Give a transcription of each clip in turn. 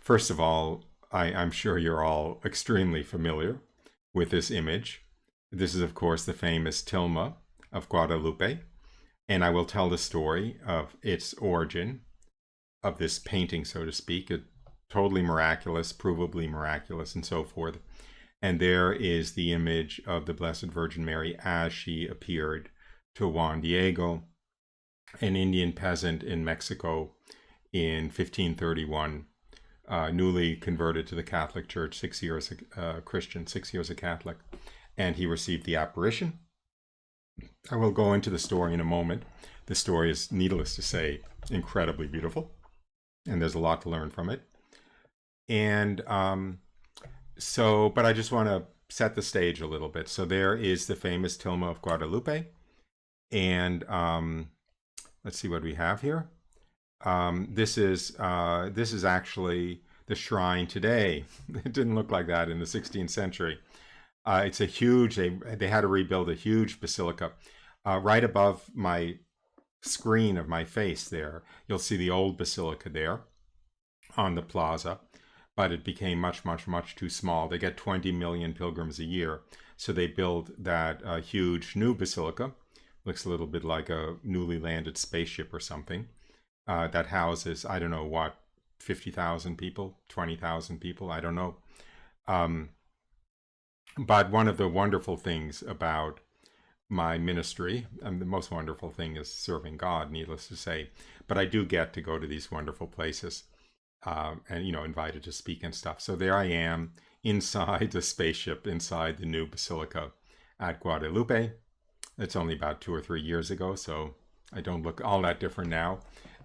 First of all, I'm sure you're all extremely familiar with this image. This is, of course, the famous tilma of Guadalupe, and I will tell the story of its origin, of this painting, so to speak, totally miraculous, provably miraculous, and so forth. And there is the image of the Blessed Virgin Mary as she appeared to Juan Diego, an Indian peasant in Mexico in 1531, newly converted to the Catholic Church, 6 years Christian, 6 years a Catholic, and he received the apparition. I will go into the story in a moment. The story is, needless to say, incredibly beautiful, and there's a lot to learn from it. And but I just want to set the stage a little bit. So there is the famous tilma of Guadalupe, and let's see what we have here. This is actually the shrine today. It didn't look like that in the 16th century. It's a huge, they had to rebuild a huge basilica. Right above my screen of my face there, you'll see the old basilica there on the plaza, but it became much, much, much too small. They get 20 million pilgrims a year, so they built that huge new basilica. Looks a little bit like a newly landed spaceship or something. That houses, I don't know what, 50,000 people, 20,000 people, I don't know. But one of the wonderful things about my ministry, and the most wonderful thing is serving God, needless to say, but I do get to go to these wonderful places and, invited to speak and stuff. So there I am inside the spaceship, inside the new basilica at Guadalupe. It's only about 2 or 3 years ago, so I don't look all that different now.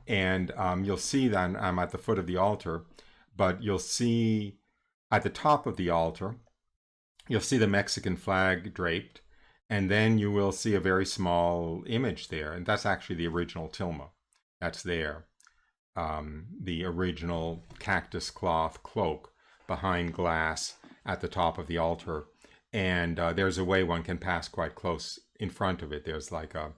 And you'll see that I'm at the foot of the altar, but you'll see at the top of the altar, you'll see the Mexican flag draped, and then you will see a very small image there, and that's actually the original tilma. That's there. The original cactus cloth cloak behind glass at the top of the altar. And there's a way one can pass quite close in front of it. There's like a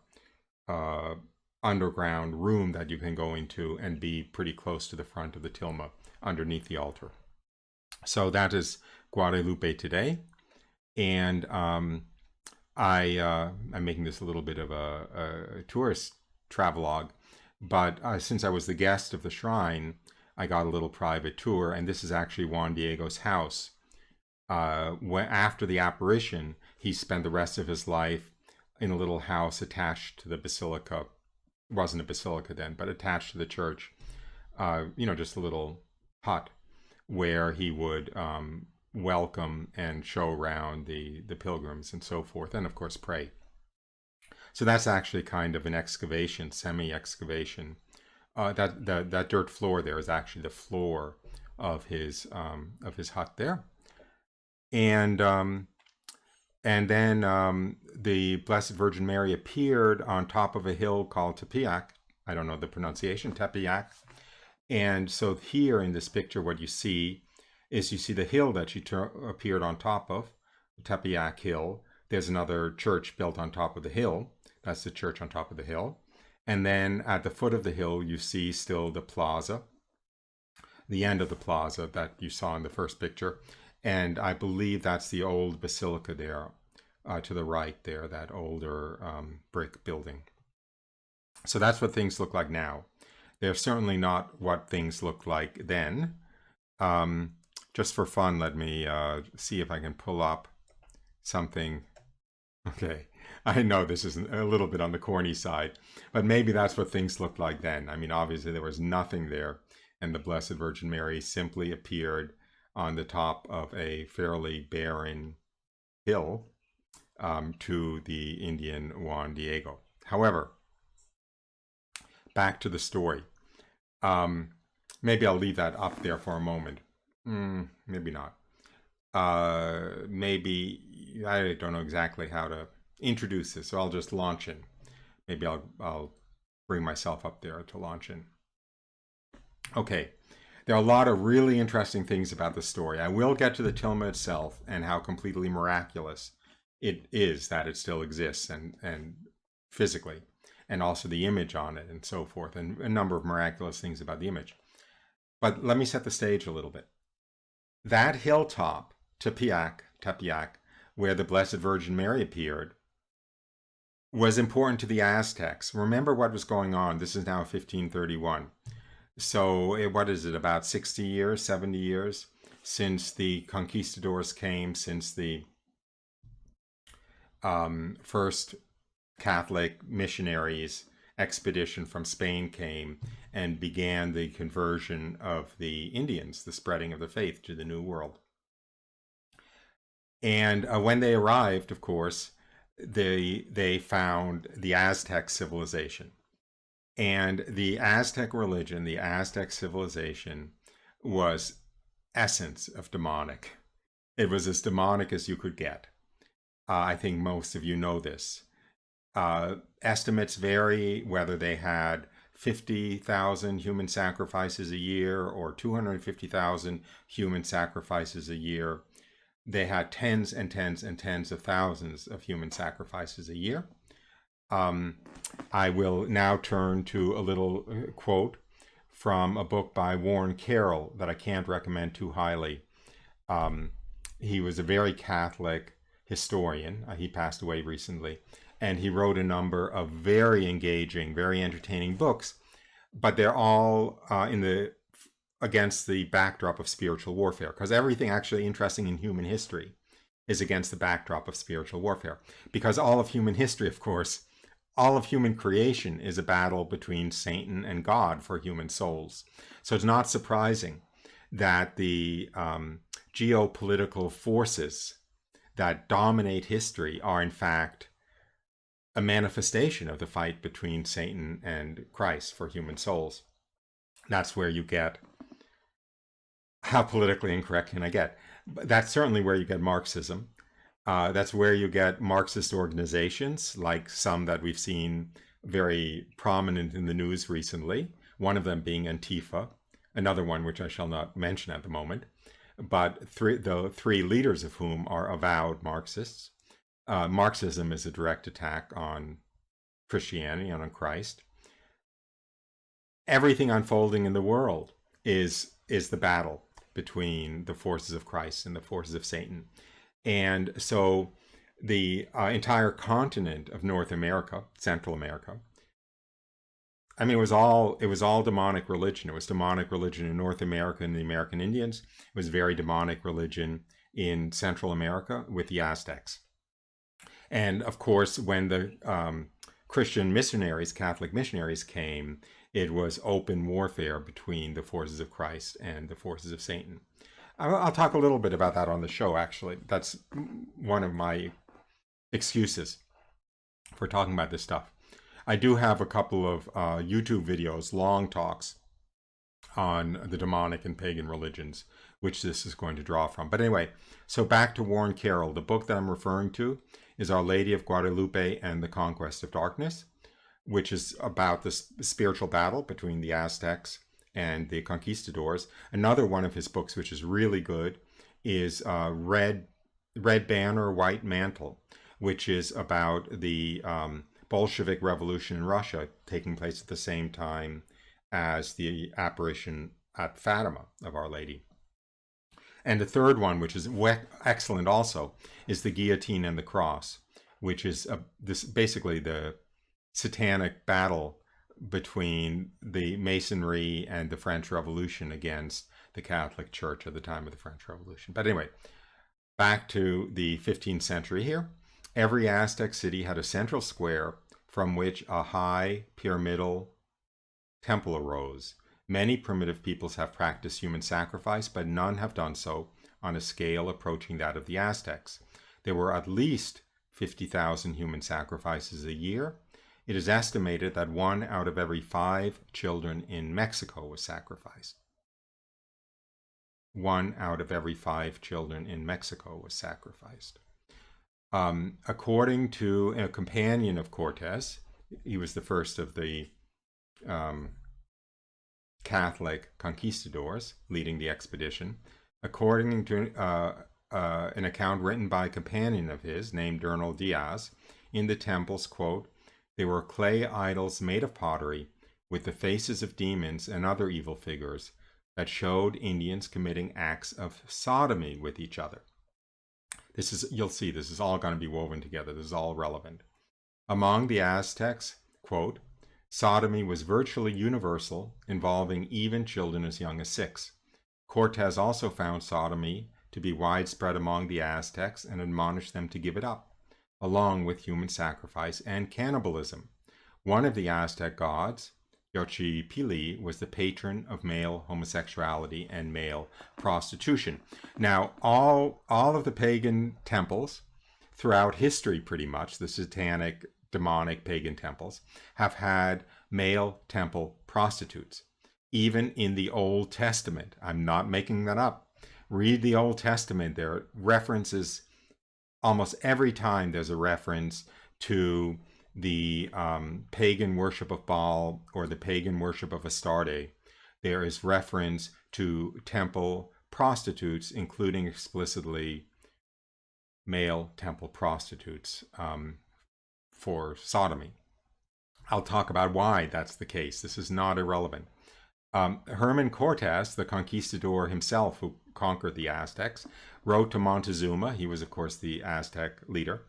underground room that you can go into and be pretty close to the front of the tilma underneath the altar. So that is Guadalupe today. And I'm making this a little bit of a tourist travelogue, but since I was the guest of the shrine, I got a little private tour, and this is actually Juan Diego's house. After the apparition, he spent the rest of his life in a little house attached to the basilica. It wasn't a basilica then, but attached to the church. Just a little hut where he would welcome and show around the pilgrims and so forth, and of course pray. So that's actually kind of an excavation, semi-excavation. That dirt floor there is actually the floor of his hut there. And then the Blessed Virgin Mary appeared on top of a hill called Tepeyac. I don't know the pronunciation, Tepeyac. And so here in this picture, what you see is the hill that she appeared on top of, Tepeyac Hill. There's another church built on top of the hill. That's the church on top of the hill. And then at the foot of the hill, you see still the plaza, the end of the plaza that you saw in the first picture. And I believe that's the old basilica there to the right there, that older brick building. So that's what things look like now. They're certainly not what things looked like then. Just for fun, let me see if I can pull up something. Okay, I know this is a little bit on the corny side, but maybe that's what things looked like then. I mean, obviously there was nothing there, and the Blessed Virgin Mary simply appeared on the top of a fairly barren hill to the Indian Juan Diego. However, back to the story. Maybe I'll leave that up there for a moment. Maybe not. Maybe, I don't know exactly how to introduce this, so I'll just launch in. Maybe I'll bring myself up there to launch in. Okay, there are a lot of really interesting things about the story. I will get to the tilma itself and how completely miraculous it is that it still exists and physically, and also the image on it and so forth, and a number of miraculous things about the image. But let me set the stage a little bit. That hilltop, Tepeyac, where the Blessed Virgin Mary appeared, was important to the Aztecs. Remember what was going on. This is now 1531. So what is it, about 60 years, 70 years since the conquistadors came, since the first Catholic missionaries expedition from Spain came and began the conversion of the Indians, the spreading of the faith to the New World. And when they arrived, of course, they found the Aztec civilization. And the Aztec religion, the Aztec civilization, was essence of demonic. It was as demonic as you could get. I think most of you know this. Estimates vary whether they had 50,000 human sacrifices a year or 250,000 human sacrifices a year. They had tens and tens and tens of thousands of human sacrifices a year. I will now turn to a little quote from a book by Warren Carroll that I can't recommend too highly. He was a very Catholic historian. He passed away recently. And he wrote a number of very engaging, very entertaining books, but they're all against the backdrop of spiritual warfare, because everything actually interesting in human history is against the backdrop of spiritual warfare. Because all of human history, of course, all of human creation is a battle between Satan and God for human souls. So it's not surprising that the geopolitical forces that dominate history are in fact a manifestation of the fight between Satan and Christ for human souls. That's where you get, how politically incorrect can I get? That's certainly where you get Marxism. That's where you get Marxist organizations, like some that we've seen very prominent in the news recently, one of them being Antifa, another one which I shall not mention at the moment, but the three leaders of whom are avowed Marxists. Marxism is a direct attack on Christianity and on Christ. Everything unfolding in the world is the battle between the forces of Christ and the forces of Satan. And so the entire continent of North America, Central America, I mean, it was all demonic religion. It was demonic religion in North America and the American Indians. It was very demonic religion in Central America with the Aztecs. And of course, when the Christian missionaries, Catholic missionaries came, it was open warfare between the forces of Christ and the forces of Satan. I'll talk a little bit about that on the show, actually. That's one of my excuses for talking about this stuff. I do have a couple of YouTube videos, long talks on the demonic and pagan religions, which this is going to draw from. But anyway, so back to Warren Carroll. The book that I'm referring to is Our Lady of Guadalupe and the Conquest of Darkness, which is about the spiritual battle between the Aztecs and the conquistadors. Another one of his books, which is really good, is Red Banner, White Mantle, which is about the Bolshevik Revolution in Russia taking place at the same time as the apparition at Fatima of Our Lady. And the third one, which is excellent also, is The Guillotine and the Cross, which is basically the satanic battle between the Masonry and the French Revolution against the Catholic Church at the time of the French Revolution. But anyway, back to the 15th century here. Every Aztec city had a central square from which a high pyramidal temple arose. Many primitive peoples have practiced human sacrifice, but none have done so on a scale approaching that of the Aztecs. There were at least 50,000 human sacrifices a year. It is estimated that 1 out of every 5 children in Mexico was sacrificed. 1 out of every 5 children in Mexico was sacrificed. According to a companion of Cortes, he was the first of the Catholic conquistadors leading the expedition. According to an account written by a companion of his named Dernal Diaz, in the temples, quote, "They were clay idols made of pottery with the faces of demons and other evil figures, that showed Indians committing acts of sodomy with each other. This is, you'll see, this is all going to be woven together. This is all relevant. Among the Aztecs, quote, sodomy was virtually universal, involving even children as young as 6. Cortes also found sodomy to be widespread among the Aztecs and admonished them to give it up, along with human sacrifice and cannibalism. One of the Aztec gods, Xochipilli, was the patron of male homosexuality and male prostitution. Now, all of the pagan temples throughout history, pretty much, the satanic, demonic pagan temples, have had male temple prostitutes. Even in the Old Testament, I'm not making that up. Read the Old Testament. There are references, almost every time there's a reference to the pagan worship of Baal or the pagan worship of Astarte. There is reference to temple prostitutes, including explicitly male temple prostitutes for sodomy. I'll talk about why that's the case. This is not irrelevant. Herman Cortes, the conquistador himself who conquered the Aztecs, wrote to Montezuma, he was of course the Aztec leader,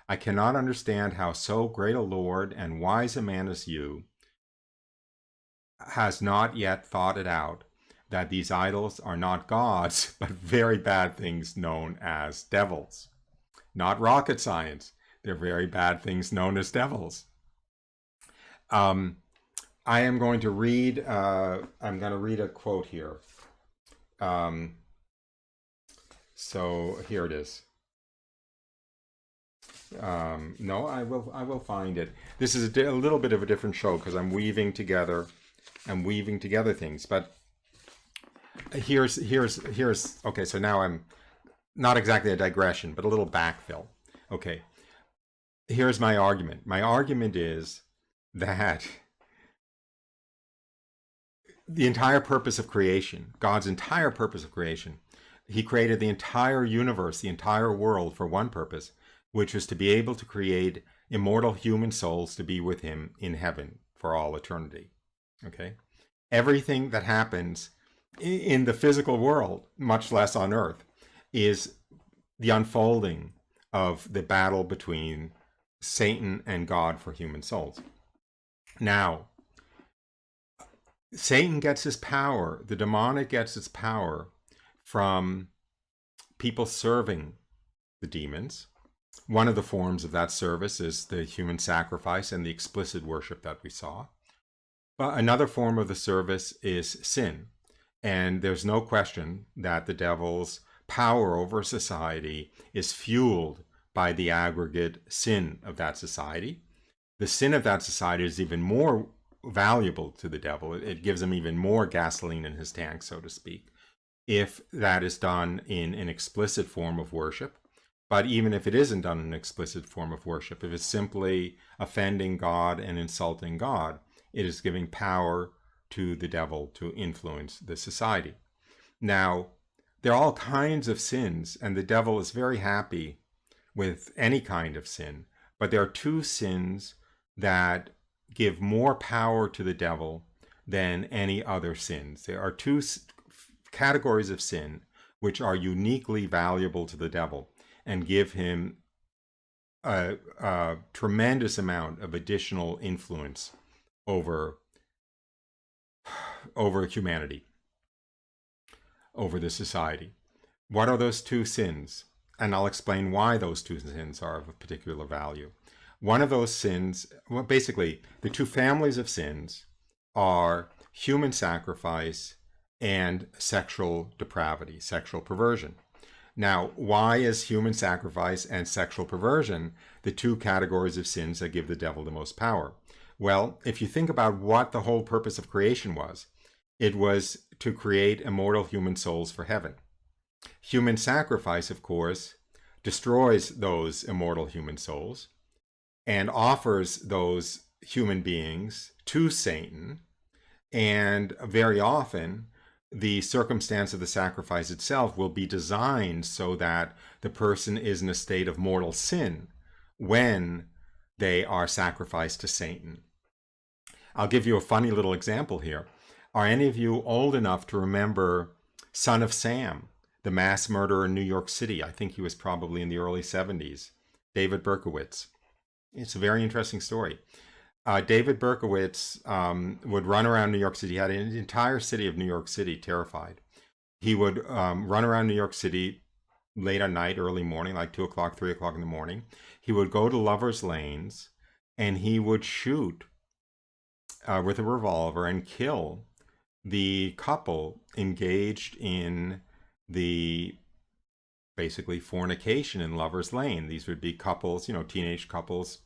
I cannot understand how so great a lord and wise a man as you has not yet thought it out, that these idols are not gods, but very bad things known as devils. Not rocket science. They're very bad things known as devils. I am going to read, a quote here. So here it is. No, I will find it. This is a little bit of a different show because I'm weaving together things. But here's okay. So now I'm not exactly a digression, but a little backfill. Okay, here's my argument. My argument is that the entire purpose of creation, God's entire purpose of creation, He created the entire universe, the entire world for one purpose, which was to be able to create immortal human souls to be with Him in heaven for all eternity. Okay? Everything that happens in the physical world, much less on earth, is the unfolding of the battle between Satan and God for human souls. Now, Satan gets his power, the demonic gets its power from people serving the demons. One of the forms of that service is the human sacrifice and the explicit worship that we saw. But another form of the service is sin. And there's no question that the devil's power over society is fueled by the aggregate sin of that society. The sin of that society is even more valuable to the devil. It gives him even more gasoline in his tank, so to speak, if that is done in an explicit form of worship. But even if it isn't done in an explicit form of worship, if it's simply offending God and insulting God, it is giving power to the devil to influence the society. Now, there are all kinds of sins, and the devil is very happy with any kind of sin. But there are two sins that give more power to the devil than any other sins. There are two categories of sin which are uniquely valuable to the devil and give him a tremendous amount of additional influence over humanity, over the society. What are those two sins? And I'll explain why those two sins are of a particular value. One of those sins, well, basically, the two families of sins are human sacrifice and sexual depravity, sexual perversion. Now, why is human sacrifice and sexual perversion the two categories of sins that give the devil the most power? Well, if you think about what the whole purpose of creation was, it was to create immortal human souls for heaven. Human sacrifice, of course, destroys those immortal human souls and offers those human beings to Satan. And very often, the circumstance of the sacrifice itself will be designed so that the person is in a state of mortal sin when they are sacrificed to Satan. I'll give you a funny little example here. Are any of you old enough to remember Son of Sam, the mass murderer in New York City? I think he was probably in the early 70s. David Berkowitz. It's a very interesting story. David Berkowitz would run around New York City. He had an entire city of New York City terrified. He would run around New York City late at night, early morning, like 2 o'clock, 3 o'clock in the morning. He would go to lovers' lanes and he would shoot with a revolver and kill the couple engaged in the basically fornication in lovers' lane. These would be couples, teenage couples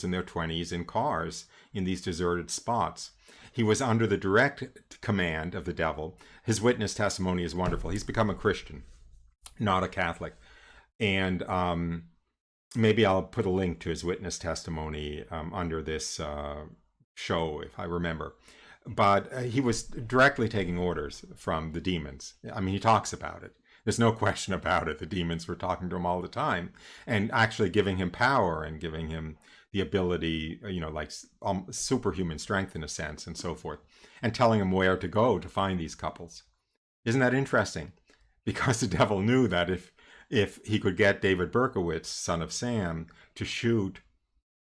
in their 20s in cars in these deserted spots. He was under the direct command of the devil. His witness testimony is wonderful. He's become a Christian, not a Catholic. And maybe I'll put a link to his witness testimony under this show, if I remember. But he was directly taking orders from the demons. I mean, he talks about it. There's no question about it. The demons were talking to him all the time and actually giving him power and giving him the ability, like superhuman strength in a sense and so forth, and telling him where to go to find these couples. Isn't that interesting? Because the devil knew that if he could get David Berkowitz, son of Sam, to shoot,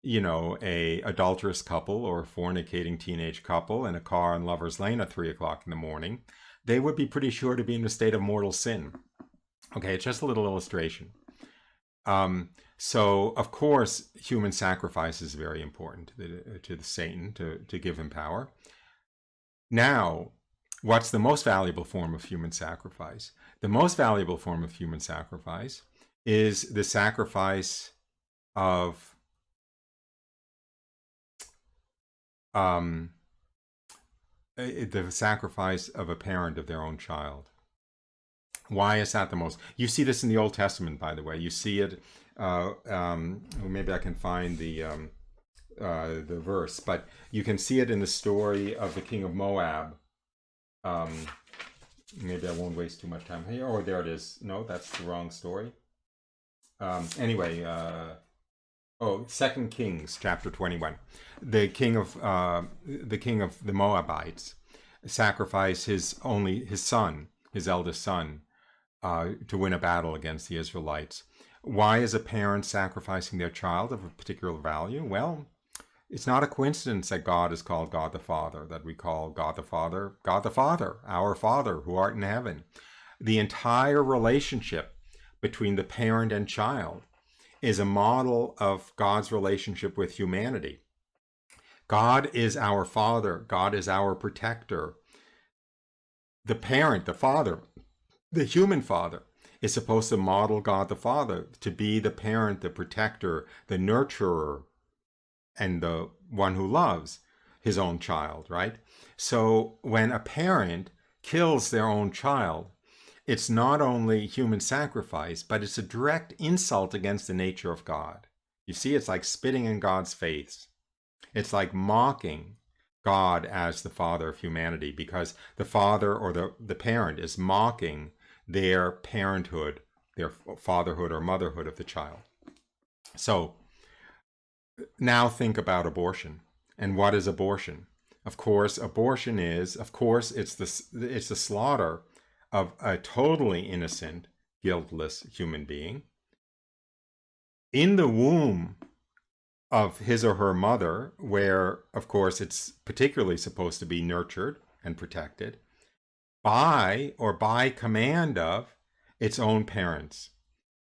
a adulterous couple or a fornicating teenage couple in a car in Lover's Lane at 3 o'clock in the morning, they would be pretty sure to be in a state of mortal sin. Okay, it's just a little illustration. So, of course, human sacrifice is very important to Satan to give him power. Now, what's the most valuable form of human sacrifice? The most valuable form of human sacrifice is the sacrifice of a parent of their own child. Why is that the most? You see this in the Old Testament, by the way. You see it. Maybe I can find the verse, but you can see it in the story of the king of Moab. Maybe I won't waste too much time here. Oh, there it is. No, that's the wrong story. Anyway, 2 Kings chapter 21. The king of the Moabites sacrificed his eldest son, to win a battle against the Israelites. Why is a parent sacrificing their child of a particular value? Well, it's not a coincidence that God is called God the Father, that we call God the Father, our Father who art in heaven. The entire relationship between the parent and child is a model of God's relationship with humanity. God is our Father. God is our protector. The parent, the father, the human father, is supposed to model God the Father, to be the parent, the protector, the nurturer, and the one who loves his own child, right? So when a parent kills their own child, it's not only human sacrifice, but it's a direct insult against the nature of God. You see, it's like spitting in God's face. It's like mocking God as the father of humanity, because the father or the parent is mocking their parenthood, their fatherhood or motherhood of the child. So now think about abortion. And what is abortion? Of course, abortion is, it's the slaughter of a totally innocent, guiltless human being in the womb of his or her mother, where, of course, it's particularly supposed to be nurtured and protected by command of its own parents.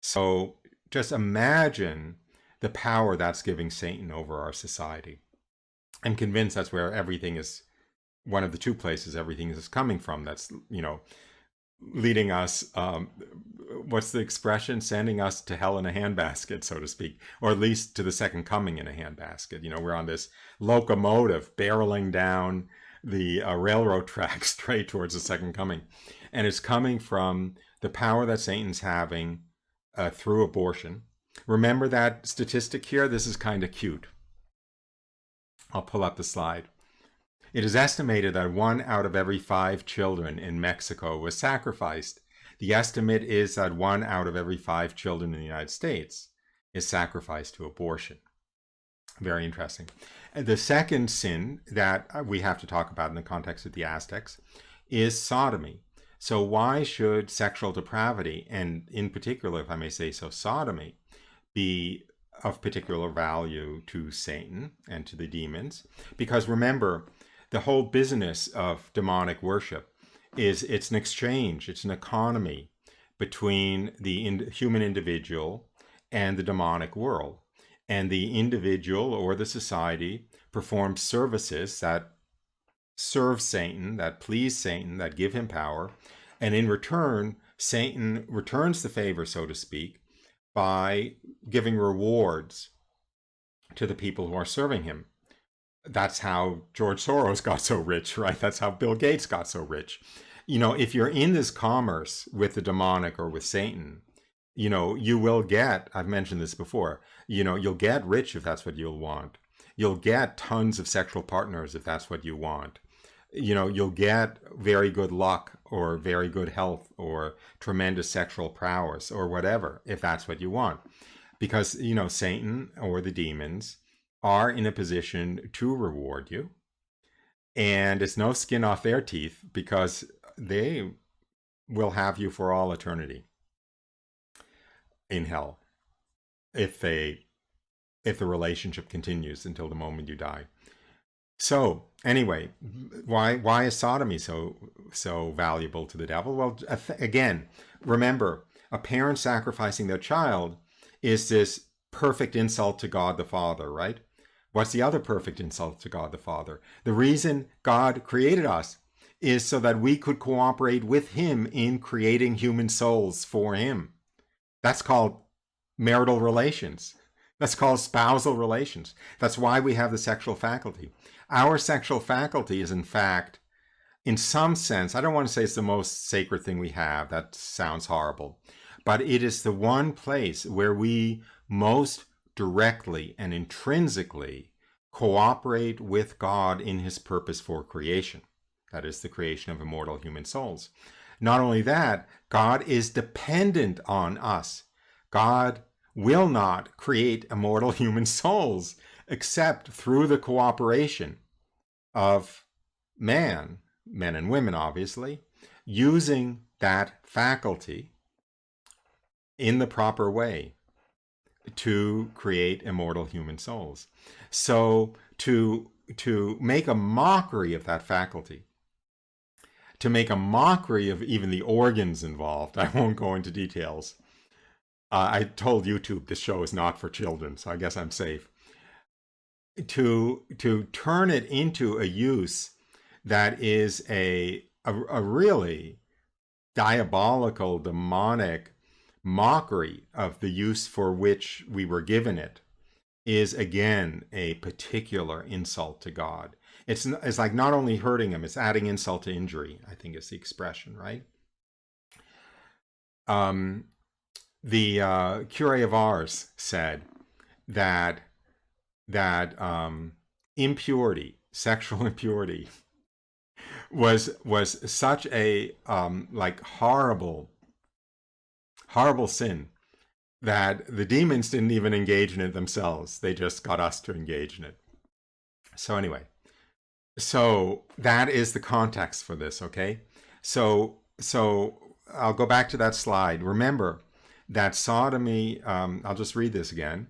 So just imagine the power that's giving Satan over our society. I'm convinced that's where everything is, one of the two places everything is coming from. That's, leading us, what's the expression? Sending us to hell in a handbasket, so to speak, or at least to the second coming in a handbasket. We're on this locomotive barreling down the railroad track straight towards the second coming. And it's coming from the power that Satan's having through abortion. Remember that statistic here? This is kind of cute. I'll pull up the slide. It is estimated that 1 out of every 5 children in Mexico was sacrificed. The estimate is that 1 out of every 5 children in the United States is sacrificed to abortion. Very interesting. The second sin that we have to talk about in the context of the Aztecs is sodomy. So why should sexual depravity, and in particular, if I may say so, sodomy, be of particular value to Satan and to the demons? Because remember, the whole business of demonic worship is it's an exchange, it's an economy between the human individual and the demonic world. And the individual or the society performs services that serve Satan, that please Satan, that give him power. And in return, Satan returns the favor, so to speak, by giving rewards to the people who are serving him. That's how George Soros got so rich, right? That's how Bill Gates got so rich. You know, if you're in this commerce with the demonic or with Satan, you know, you will get, I've mentioned this before, you know, you'll get rich if that's what you'll want. You'll get tons of sexual partners if that's what you want. You know, you'll get very good luck or very good health or tremendous sexual prowess or whatever if that's what you want. Because, you know, Satan or the demons are in a position to reward you. And it's no skin off their teeth because they will have you for all eternity in hell if the relationship continues until the moment you die. So anyway, why is sodomy so valuable to the devil? Well, again, remember, a parent sacrificing their child is this perfect insult to God the Father, right? What's the other perfect insult to God the Father? The reason God created us is so that we could cooperate with him in creating human souls for him. That's called marital relations. That's called spousal relations. That's why we have the sexual faculty. Our sexual faculty is, in fact, in some sense, I don't want to say it's the most sacred thing we have. That sounds horrible. But it is the one place where we most directly and intrinsically cooperate with God in his purpose for creation. That is the creation of immortal human souls. Not only that, God is dependent on us. God will not create immortal human souls except through the cooperation of men and women, obviously, using that faculty in the proper way to create immortal human souls. So to make a mockery of that faculty, to make a mockery of even the organs involved, I won't go into details. I told YouTube this show is not for children, so I guess I'm safe. To turn it into a use that is a really diabolical, demonic mockery of the use for which we were given it is, again, a particular insult to God. It's like not only hurting him, it's adding insult to injury, I think is the expression, right? The Curé of Ars said that impurity, sexual impurity, was such a like horrible sin that the demons didn't even engage in it themselves. They just got us to engage in it. So anyway, so that is the context for this, okay? So I'll go back to that slide. Remember that sodomy, I'll just read this again,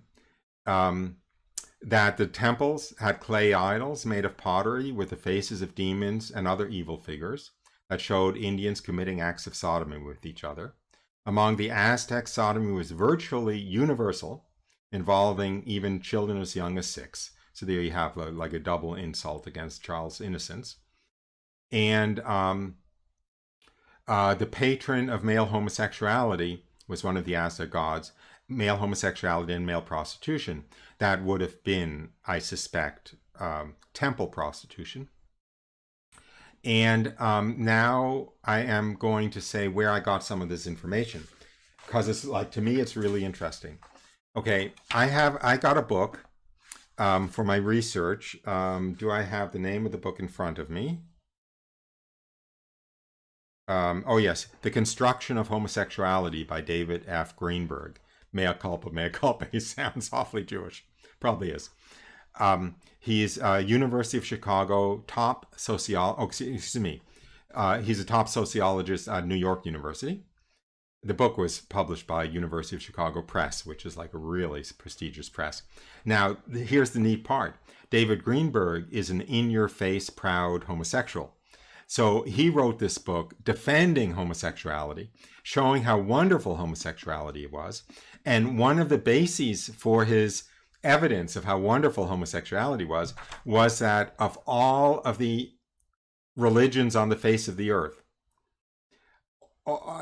that the temples had clay idols made of pottery with the faces of demons and other evil figures that showed Indians committing acts of sodomy with each other. Among the Aztecs, sodomy was virtually universal, involving even children as young as 6. So there you have like a double insult against Charles' innocence. And the patron of male homosexuality was one of the Aztec gods. Male homosexuality and male prostitution. That would have been, I suspect, temple prostitution. And now I am going to say where I got some of this information, because it's like, to me, it's really interesting. Okay, I got a book for my research. Do I have the name of the book in front of me? Oh yes, The Construction of Homosexuality by David F. Greenberg. Mea culpa, mea culpa. He sounds awfully Jewish. Probably is. He's University of Chicago top excuse me. He's a top sociologist at New York University. The book was published by University of Chicago Press, which is like a really prestigious press. Now, here's the neat part. David Greenberg is an in-your-face, proud homosexual. So he wrote this book defending homosexuality, showing how wonderful homosexuality was. And one of the bases for his evidence of how wonderful homosexuality was that of all of the religions on the face of the earth,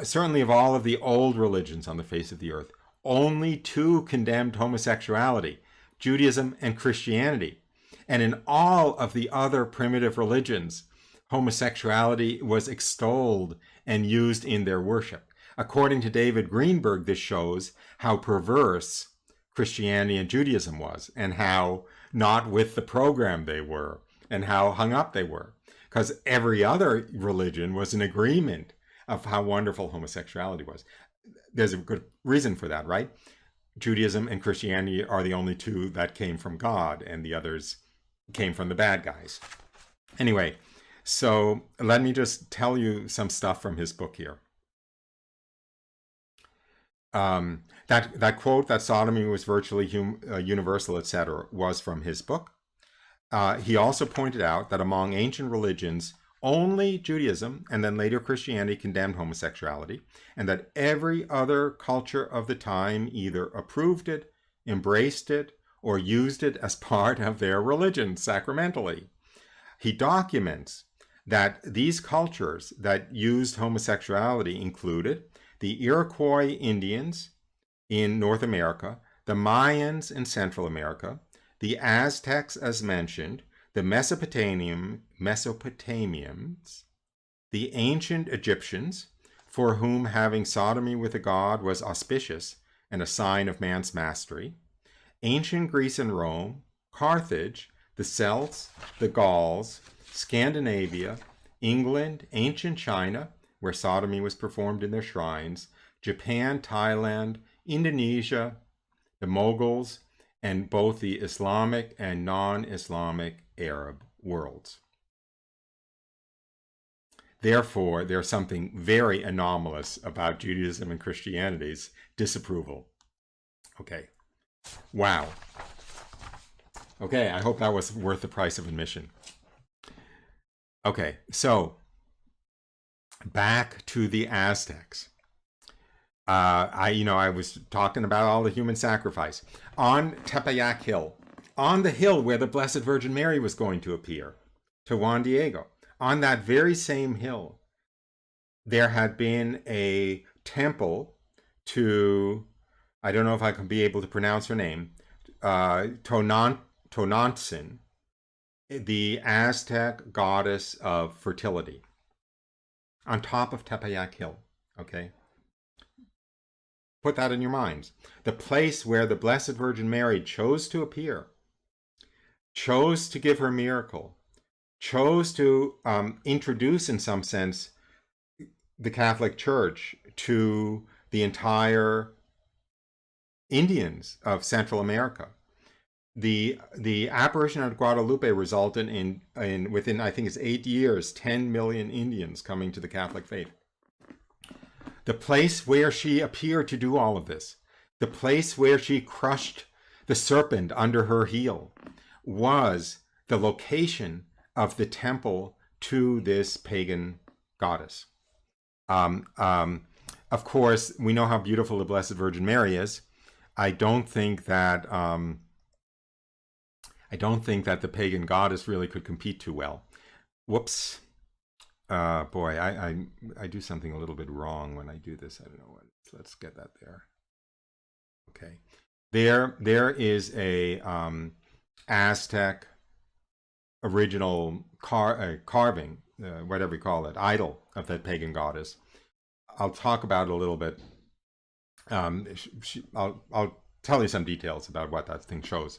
certainly of all of the old religions on the face of the earth, only two condemned homosexuality, Judaism and Christianity. And in all of the other primitive religions, homosexuality was extolled and used in their worship. According to David Greenberg, this shows how perverse Christianity and Judaism was, and how not with the program they were, and how hung up they were. Because every other religion was in agreement of how wonderful homosexuality was. There's a good reason for that, right? Judaism and Christianity are the only two that came from God, and the others came from the bad guys. Anyway, so let me just tell you some stuff from his book here. That quote that sodomy was virtually universal, etc., was from his book. He also pointed out that among ancient religions, only Judaism and then later Christianity condemned homosexuality, and that every other culture of the time either approved it, embraced it, or used it as part of their religion sacramentally. He documents that these cultures that used homosexuality included the Iroquois Indians in North America, the Mayans in Central America, the Aztecs as mentioned, the Mesopotamians, the ancient Egyptians, for whom having sodomy with a god was auspicious and a sign of man's mastery, ancient Greece and Rome, Carthage, the Celts, the Gauls, Scandinavia, England, ancient China, where sodomy was performed in their shrines, Japan, Thailand, Indonesia, the Moguls, and both the Islamic and non-Islamic Arab worlds. Therefore, there's something very anomalous about Judaism and Christianity's disapproval. Okay. Wow. Okay, I hope that was worth the price of admission. Okay, so back to the Aztecs. I was talking about all the human sacrifice. On Tepeyac Hill, on the hill where the Blessed Virgin Mary was going to appear to Juan Diego, on that very same hill, there had been a temple to, I don't know if I can be able to pronounce her name, Tonantzin, the Aztec goddess of fertility, on top of Tepeyac Hill, okay? Put that in your minds. The place where the Blessed Virgin Mary chose to appear, chose to give her miracle, chose to introduce, in some sense, the Catholic Church to the entire Indians of Central America. The apparition at Guadalupe resulted in within, I think it's 8 years, 10 million Indians coming to the Catholic faith. The place where she appeared to do all of this, the place where she crushed the serpent under her heel, was the location of the temple to this pagan goddess. Of course, we know how beautiful the Blessed Virgin Mary is. I don't think that the pagan goddess really could compete too well. Whoops. Boy, I do something a little bit wrong when I do this. I don't know what. Let's get that there. Okay. There is a Aztec original carving, whatever you call it, idol of that pagan goddess. I'll talk about it a little bit. I'll tell you some details about what that thing shows.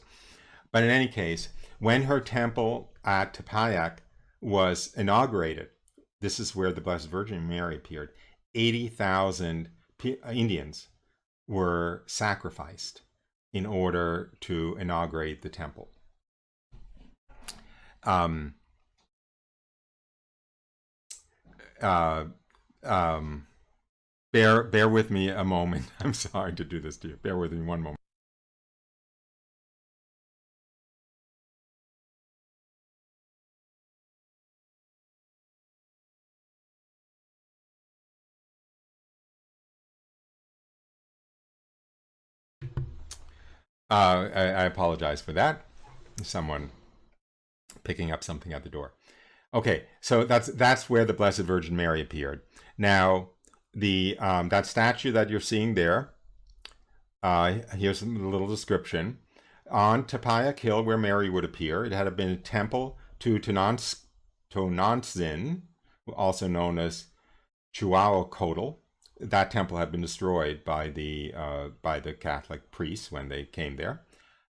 But in any case, when her temple at Tepeyac was inaugurated, this is where the Blessed Virgin Mary appeared, 80,000 Indians were sacrificed in order to inaugurate the temple. Um, uh, um, bear with me a moment. I'm sorry to do this to you. Bear with me one moment. I apologize for that. Someone picking up something at the door. Okay, so that's where the Blessed Virgin Mary appeared. Now, the that statue that you're seeing there. Here's a little description. On Tepeyac Hill, where Mary would appear, it had been a temple to Tonantzin, also known as Chuauacotl. That temple had been destroyed by the Catholic priests when they came there.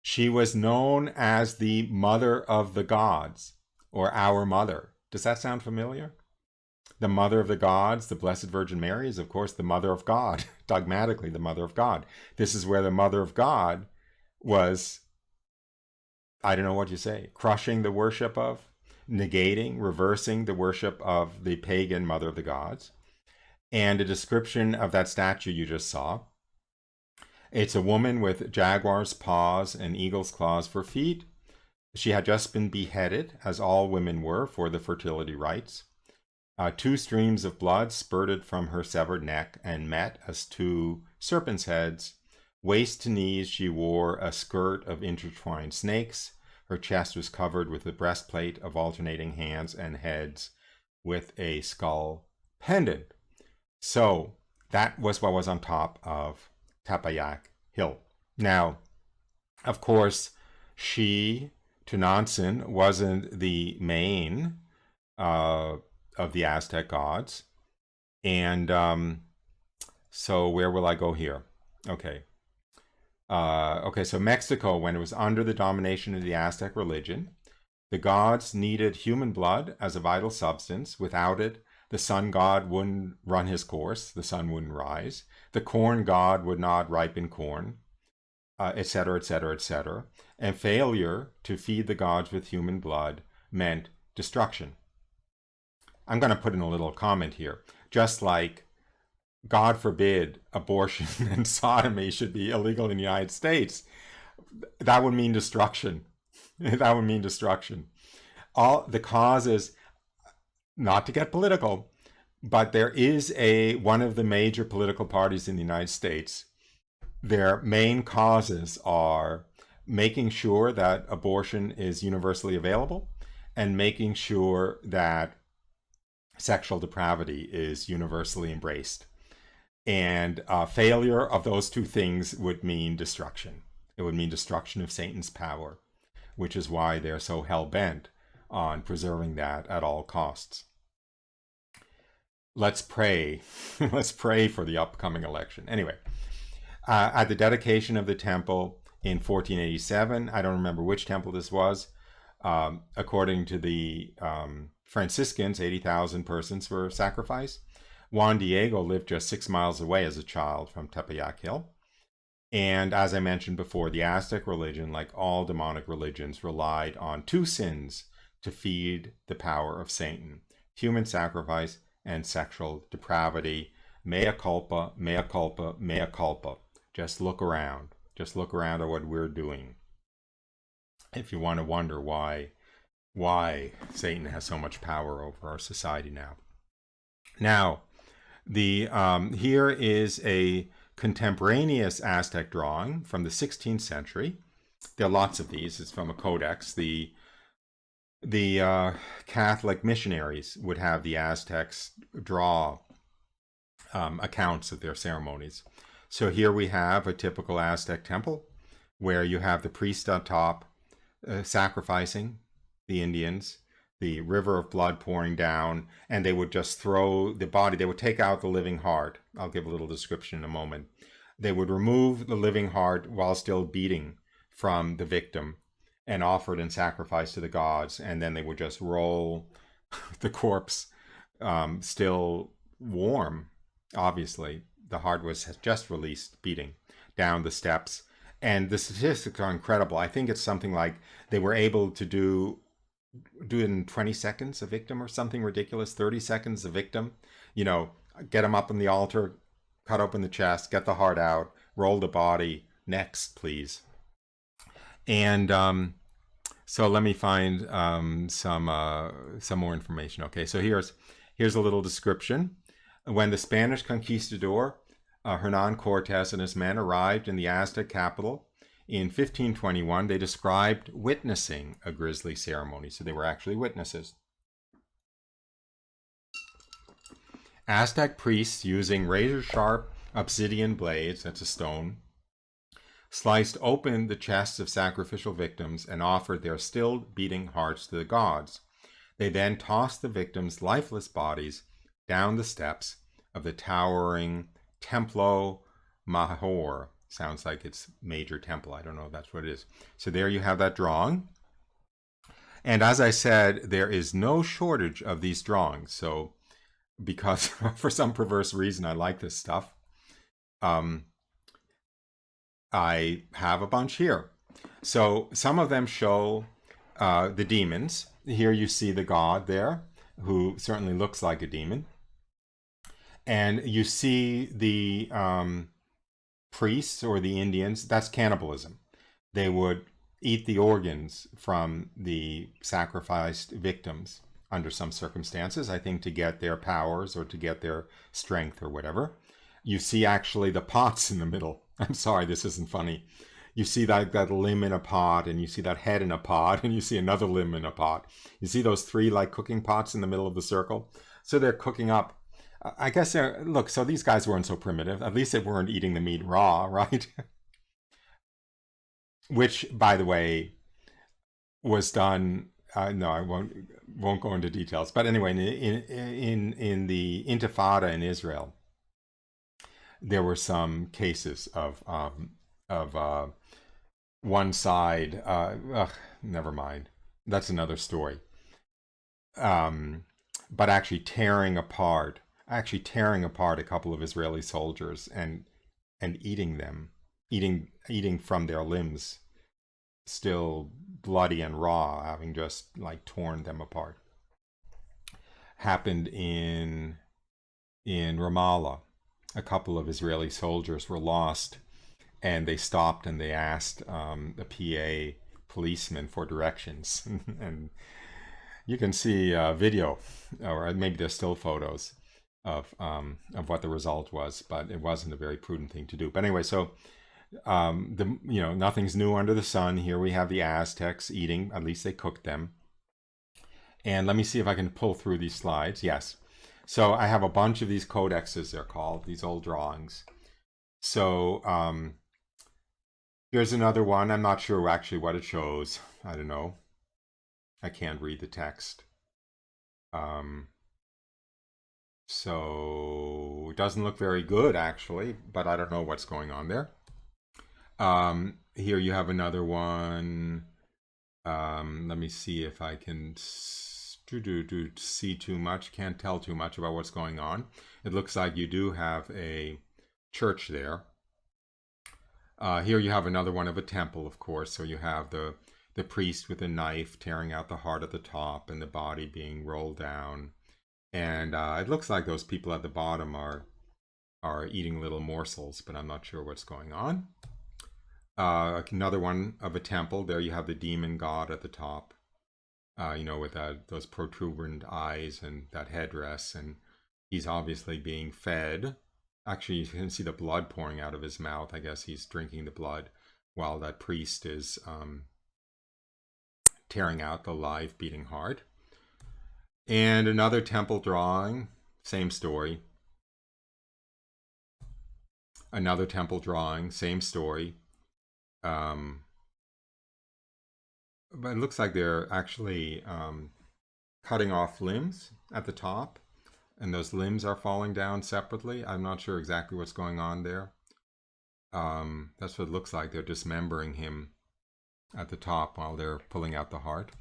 She was known as the Mother of the Gods, or Our Mother. Does that sound familiar? The Mother of the Gods, the Blessed Virgin Mary, is of course the Mother of God, dogmatically the Mother of God. This is where the Mother of God was, I don't know what you say, crushing the worship of, negating, reversing the worship of the pagan Mother of the Gods. And a description of that statue you just saw. It's a woman with jaguar's paws and eagle's claws for feet. She had just been beheaded, as all women were, for the fertility rites. 2 streams of blood spurted from her severed neck and met as 2 serpents' heads. Waist to knees, she wore a skirt of intertwined snakes. Her chest was covered with a breastplate of alternating hands and heads with a skull pendant. So that was what was on top of Tepeyac Hill. Now, of course, Tonantzin, wasn't the main of the Aztec gods. And so where will I go here? Okay. So Mexico, when it was under the domination of the Aztec religion, the gods needed human blood as a vital substance. Without it, the sun god wouldn't run his course, the sun wouldn't rise, the corn god would not ripen corn, etc., etc., etc. And failure to feed the gods with human blood meant destruction. I'm going to put in a little comment here. Just like, God forbid, abortion and sodomy should be illegal in the United States, that would mean destruction. That would mean destruction. All the causes, not to get political, but there is one of the major political parties in the United States. Their main causes are making sure that abortion is universally available and making sure that sexual depravity is universally embraced. And failure of those 2 things would mean destruction. It would mean destruction of Satan's power, which is why they're so hell-bent on preserving that at all costs. Let's pray. Let's pray for the upcoming election. Anyway, at the dedication of the temple in 1487, I don't remember which temple this was, according to the Franciscans, 80,000 persons were sacrificed. Juan Diego lived just 6 miles away as a child from Tepeyac Hill. And as I mentioned before, the Aztec religion, like all demonic religions, relied on 2 sins to feed the power of Satan: human sacrifice and sexual depravity. Mea culpa, mea culpa, mea culpa. Just look around. Just look around at what we're doing. If you want to wonder why Satan has so much power over our society now. Now, here is a contemporaneous Aztec drawing from the 16th century. There are lots of these. It's from a codex. The Catholic missionaries would have the Aztecs draw accounts of their ceremonies. So here we have a typical Aztec temple where you have the priest on top sacrificing the Indians, the river of blood pouring down, and they would just throw the body. They would take out the living heart. I'll give a little description in a moment. They would remove the living heart while still beating from the victim and offer it in sacrifice to the gods, and then they would just roll the corpse still warm. Obviously, the heart was just released, beating down the steps. And the statistics are incredible. I think it's something like they were able to do do it in 20 seconds a victim or something ridiculous, 30 seconds a victim, you know, get them up on the altar, cut open the chest, get the heart out, roll the body, next please. And so let me find some more information. Okay, so here's a little description. When the Spanish conquistador Hernan Cortes and his men arrived in the Aztec capital in 1521, they described witnessing a grisly ceremony. So they were actually witnesses. Aztec priests, using razor-sharp obsidian blades, that's a stone, sliced open the chests of sacrificial victims and offered their still beating hearts to the gods. They then tossed the victims' lifeless bodies down the steps of the towering Templo Mayor. Sounds like it's major temple. I don't know if that's what it is. So there you have that drawing. And as I said, there is no shortage of these drawings. So because for some perverse reason I like this stuff, I have a bunch here. So some of them show the demons. Here you see the god there, who certainly looks like a demon. And you see the priests or the Indians. That's cannibalism. They would eat the organs from the sacrificed victims under some circumstances, I think to get their powers or to get their strength or whatever. You see actually the pots in the middle. I'm sorry, this isn't funny. You see that limb in a pot, and you see that head in a pot, and you see another limb in a pot. You see those three like cooking pots in the middle of the circle? So they're cooking up. I guess look, so these guys weren't so primitive. At least they weren't eating the meat raw, right? Which, by the way, was done. No, I won't go into details. But anyway, in the Intifada in Israel, there were some cases of one side. Never mind. That's another story. But actually tearing apart a couple of Israeli soldiers and eating them, eating from their limbs, still bloody and raw, having just like torn them apart. Happened in Ramallah. A couple of Israeli soldiers were lost, and they stopped and they asked a PA policeman for directions. And you can see a video, or maybe there's still photos of what the result was, but it wasn't a very prudent thing to do. But anyway, so nothing's new under the sun. Here we have the Aztecs eating. At least they cooked them. And let me see if I can pull through these slides. Yes. So I have a bunch of these codexes, they're called, these old drawings. So here's another one. I'm not sure actually what it shows. I don't know. I can't read the text. So it doesn't look very good actually, but I don't know what's going on there. Here you have another one. Let me see if I can see too much. Can't tell too much about what's going on. It looks like you do have a church there. Here you have another one of a temple, of course. So you have the priest with a knife tearing out the heart at the top and the body being rolled down. And it looks like those people at the bottom are eating little morsels, but I'm not sure what's going on. Another one of a temple. There you have the demon god at the top, with those protuberant eyes and that headdress, and he's obviously being fed. Actually, you can see the blood pouring out of his mouth. I guess he's drinking the blood while that priest is tearing out the live beating heart. And another temple drawing, same story. Another temple drawing, same story. But it looks like they're actually cutting off limbs at the top, and those limbs are falling down separately. I'm not sure exactly what's going on there. That's what it looks like. They're dismembering him at the top while they're pulling out the heart.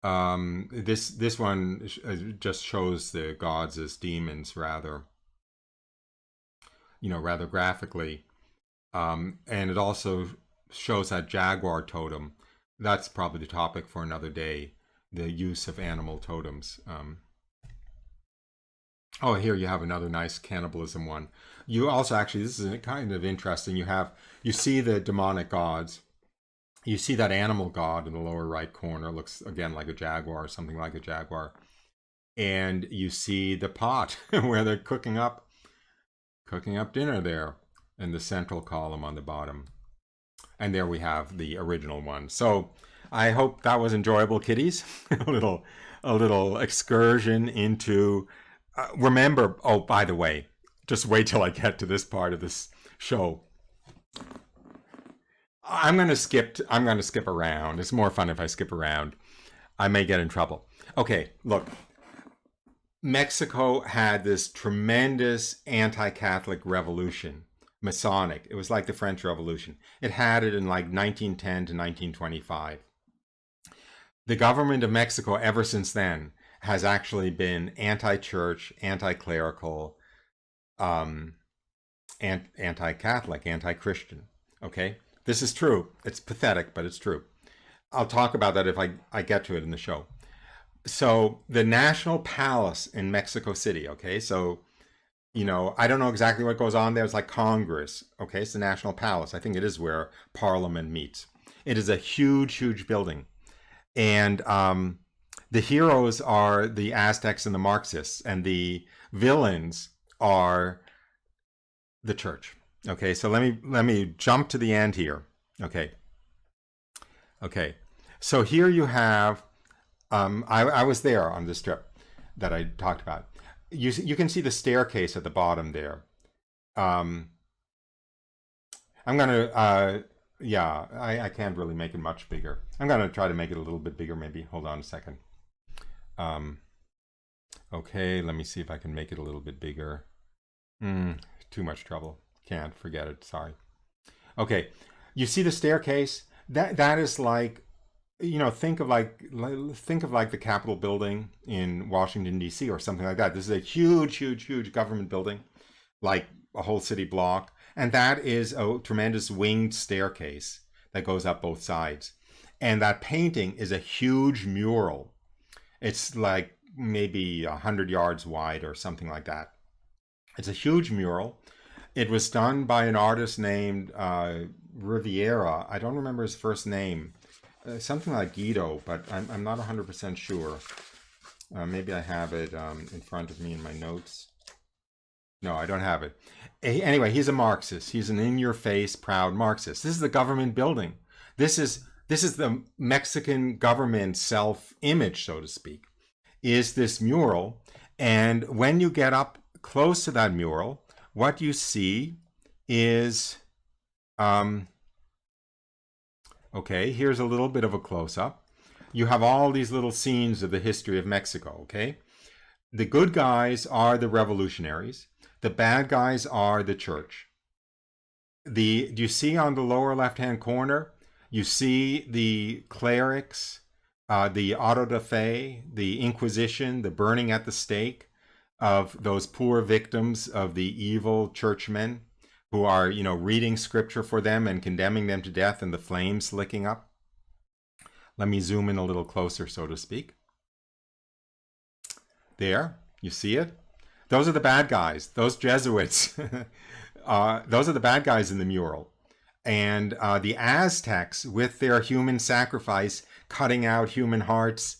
This one just shows the gods as demons rather graphically. And it also shows that jaguar totem, that's probably the topic for another day, the use of animal totems. Oh, here you have another nice cannibalism one. You also actually, this is kind of interesting. You see the demonic gods. You see that animal god in the lower right corner, looks again like a jaguar or something like a jaguar. And you see the pot where they're cooking up dinner there in the central column on the bottom. And there we have the original one. So I hope that was enjoyable, kiddies. a little excursion into. Remember, oh, by the way, just wait till I get to this part of this show. I'm gonna skip around. It's more fun if I skip around. I may get in trouble. Okay, look. Mexico had this tremendous anti-Catholic revolution, Masonic. It was like the French Revolution. It had it in like 1910 to 1925. The government of Mexico ever since then has actually been anti-church, anti-clerical, anti-Catholic, anti-Christian. Okay? This is true. It's pathetic, but it's true. I'll talk about that if I get to it in the show. So the National Palace in Mexico City, okay? So, I don't know exactly what goes on there. It's like Congress, okay? It's the National Palace. I think it is where Parliament meets. It is a huge, huge building. And the heroes are the Aztecs and the Marxists, and the villains are the church. Okay, so let me jump to the end here. Okay. So here you have. I was there on this trip that I talked about. You can see the staircase at the bottom there. I'm gonna. Yeah, I can't really make it much bigger. I'm gonna try to make it a little bit bigger. Maybe. Hold on a second. Okay, let me see if I can make it a little bit bigger. Too much trouble. Can't, forget it. Sorry. Okay, you see the staircase? That is like, think of like the Capitol building in Washington D.C. or something like that. This is a huge, huge, huge government building, like a whole city block, and that is a tremendous winged staircase that goes up both sides. And that painting is a huge mural. It's like maybe 100 yards wide or something like that. It's a huge mural. It was done by an artist named Riviera. I don't remember his first name. Something like Guido, but I'm not 100% sure. Maybe I have it in front of me in my notes. No, I don't have it. Anyway, he's a Marxist. He's an in-your-face, proud Marxist. This is the government building. This is the Mexican government self-image, so to speak, is this mural. And when you get up close to that mural, what you see is, okay, here's a little bit of a close-up. You have all these little scenes of the history of Mexico, okay? The good guys are the revolutionaries. The bad guys are the church. Do you see on the lower left-hand corner, you see the clerics, the auto da fe, the Inquisition, the burning at the stake of those poor victims of the evil churchmen who are, reading scripture for them and condemning them to death and the flames licking up. Let me zoom in a little closer, so to speak. There, you see it? Those are the bad guys, those Jesuits. Those are the bad guys in the mural. And the Aztecs, with their human sacrifice, cutting out human hearts,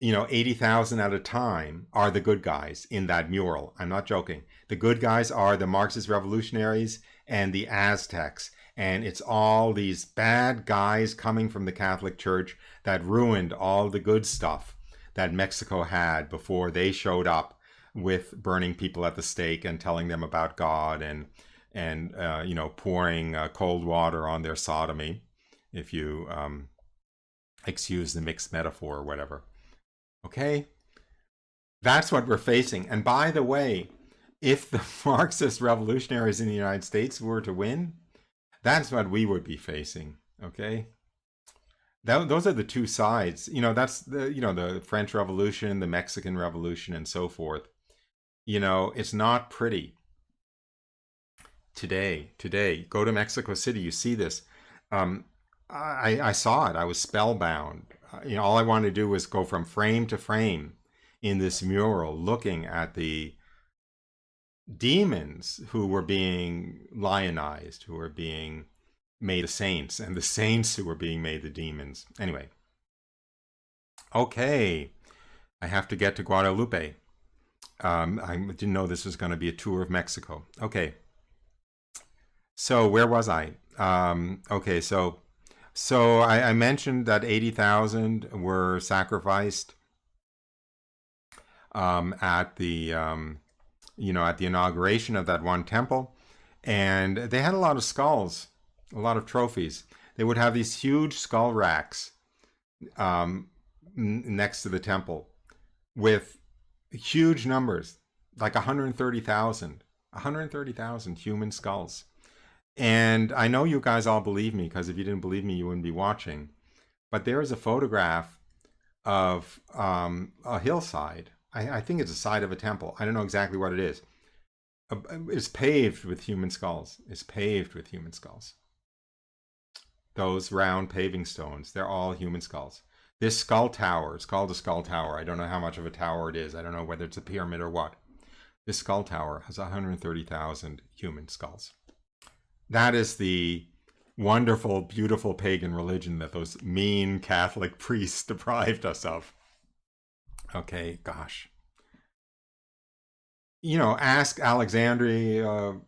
80,000 at a time, are the good guys in that mural. I'm not joking. The good guys are the Marxist revolutionaries and the Aztecs. And it's all these bad guys coming from the Catholic Church that ruined all the good stuff that Mexico had before they showed up with burning people at the stake and telling them about God and pouring cold water on their sodomy, if you excuse the mixed metaphor or whatever. Okay? That's what we're facing. And by the way, if the Marxist revolutionaries in the United States were to win, that's what we would be facing. Okay? Those are the two sides. That's the French Revolution, the Mexican Revolution, and so forth. It's not pretty. Today, go to Mexico City, you see this. I saw it. I was spellbound. All I wanted to do was go from frame to frame in this mural, looking at the demons who were being lionized, who were being made the saints, and the saints who were being made the demons. Anyway, okay, I have to get to Guadalupe. I didn't know this was going to be a tour of Mexico. Okay, so where was I? Okay, so I mentioned that 80,000 were sacrificed at the at the inauguration of that one temple, and they had a lot of skulls, a lot of trophies. They would have these huge skull racks next to the temple with huge numbers, like 130,000 human skulls. And I know you guys all believe me, because if you didn't believe me, you wouldn't be watching. But there is a photograph of a hillside. I think it's the side of a temple. I don't know exactly what it is. It's paved with human skulls. It's paved with human skulls. Those round paving stones, they're all human skulls. This skull tower, it's called a skull tower. I don't know how much of a tower it is. I don't know whether it's a pyramid or what. This skull tower has 130,000 human skulls. That is the wonderful, beautiful pagan religion that those mean Catholic priests deprived us of. Okay, gosh. Ask Alexandria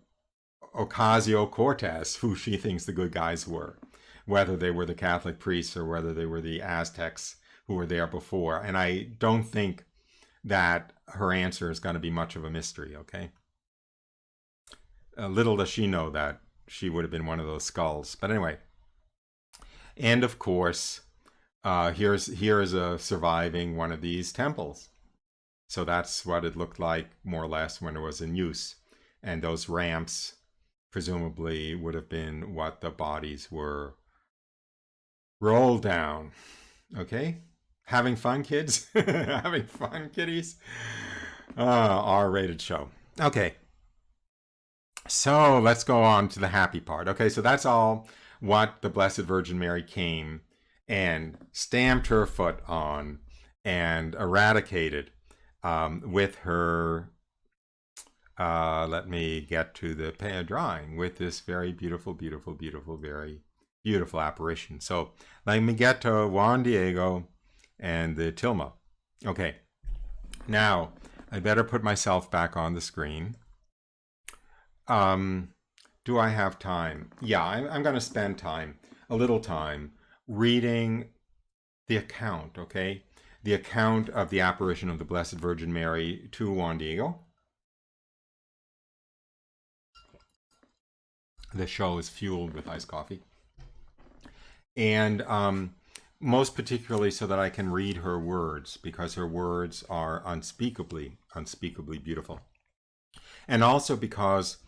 Ocasio-Cortez who she thinks the good guys were, whether they were the Catholic priests or whether they were the Aztecs who were there before. And I don't think that her answer is going to be much of a mystery, okay? Little does she know that she would have been one of those skulls. But anyway, and of course, here is a surviving one of these temples. So that's what it looked like, more or less, when it was in use. And those ramps presumably would have been what the bodies were rolled down. Okay? Having fun, kids? Having fun, kiddies? R-rated show. Okay. So let's go on to the happy part. Okay, so that's all what the Blessed Virgin Mary came and stamped her foot on and eradicated with her, let me get to the drawing, with this very beautiful, beautiful, beautiful, very beautiful apparition. So let me get to Juan Diego and the tilma. Okay, now I better put myself back on the screen. Do I have time? Yeah, I'm going to spend a little time, reading the account, okay? The account of the apparition of the Blessed Virgin Mary to Juan Diego. The show is fueled with iced coffee. And most particularly so that I can read her words, because her words are unspeakably, unspeakably beautiful. And also because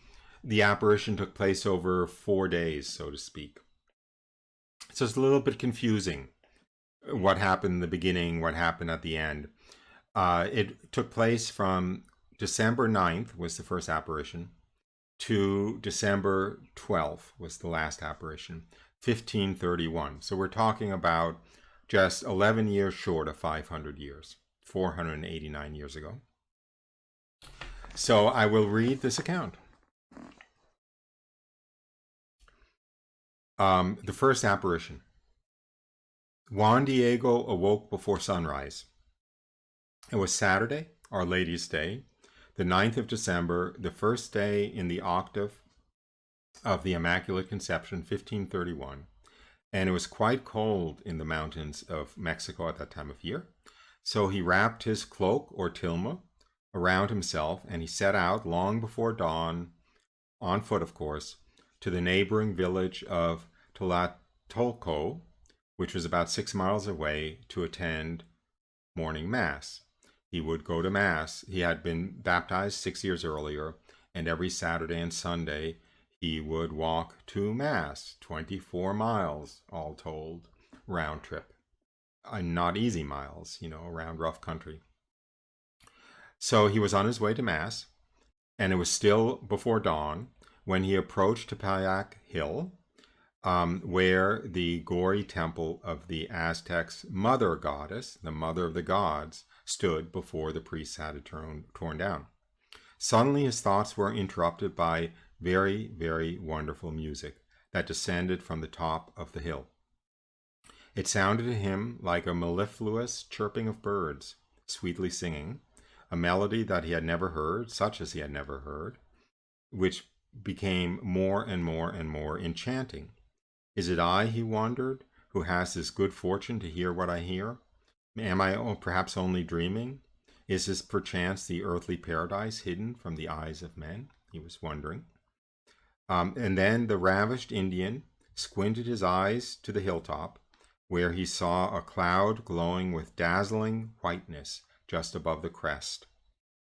the apparition took place over 4 days, so to speak. So it's a little bit confusing what happened in the beginning, what happened at the end. It took place from December 9th was the first apparition to December 12th was the last apparition, 1531. So we're talking about just 11 years short of 500 years, 489 years ago. So I will read this account. The first apparition. Juan Diego awoke before sunrise. It was Saturday, Our Lady's Day, the 9th of December, the first day in the octave of the Immaculate Conception, 1531. And it was quite cold in the mountains of Mexico at that time of year. So he wrapped his cloak, or tilma, around himself, and he set out long before dawn, on foot of course, to the neighboring village of Tlahtolco, which was about 6 miles away, to attend morning mass. He would go to mass. He had been baptized 6 years earlier, and every Saturday and Sunday he would walk to mass, 24 miles all told, round trip. Not easy miles, around rough country. So he was on his way to mass, and it was still before dawn when he approached Tepeyac Hill, where the gory temple of the Aztecs' mother goddess, the mother of the gods, stood before the priests had it torn down. Suddenly his thoughts were interrupted by very, very wonderful music that descended from the top of the hill. It sounded to him like a mellifluous chirping of birds, sweetly singing, a melody that he had never heard, such as he had never heard, which became more and more and more enchanting. Is it I, he wondered, who has this good fortune to hear what I hear? Am I perhaps only dreaming? Is this perchance the earthly paradise hidden from the eyes of men? He was wondering. And then the ravished Indian squinted his eyes to the hilltop, where he saw a cloud glowing with dazzling whiteness just above the crest,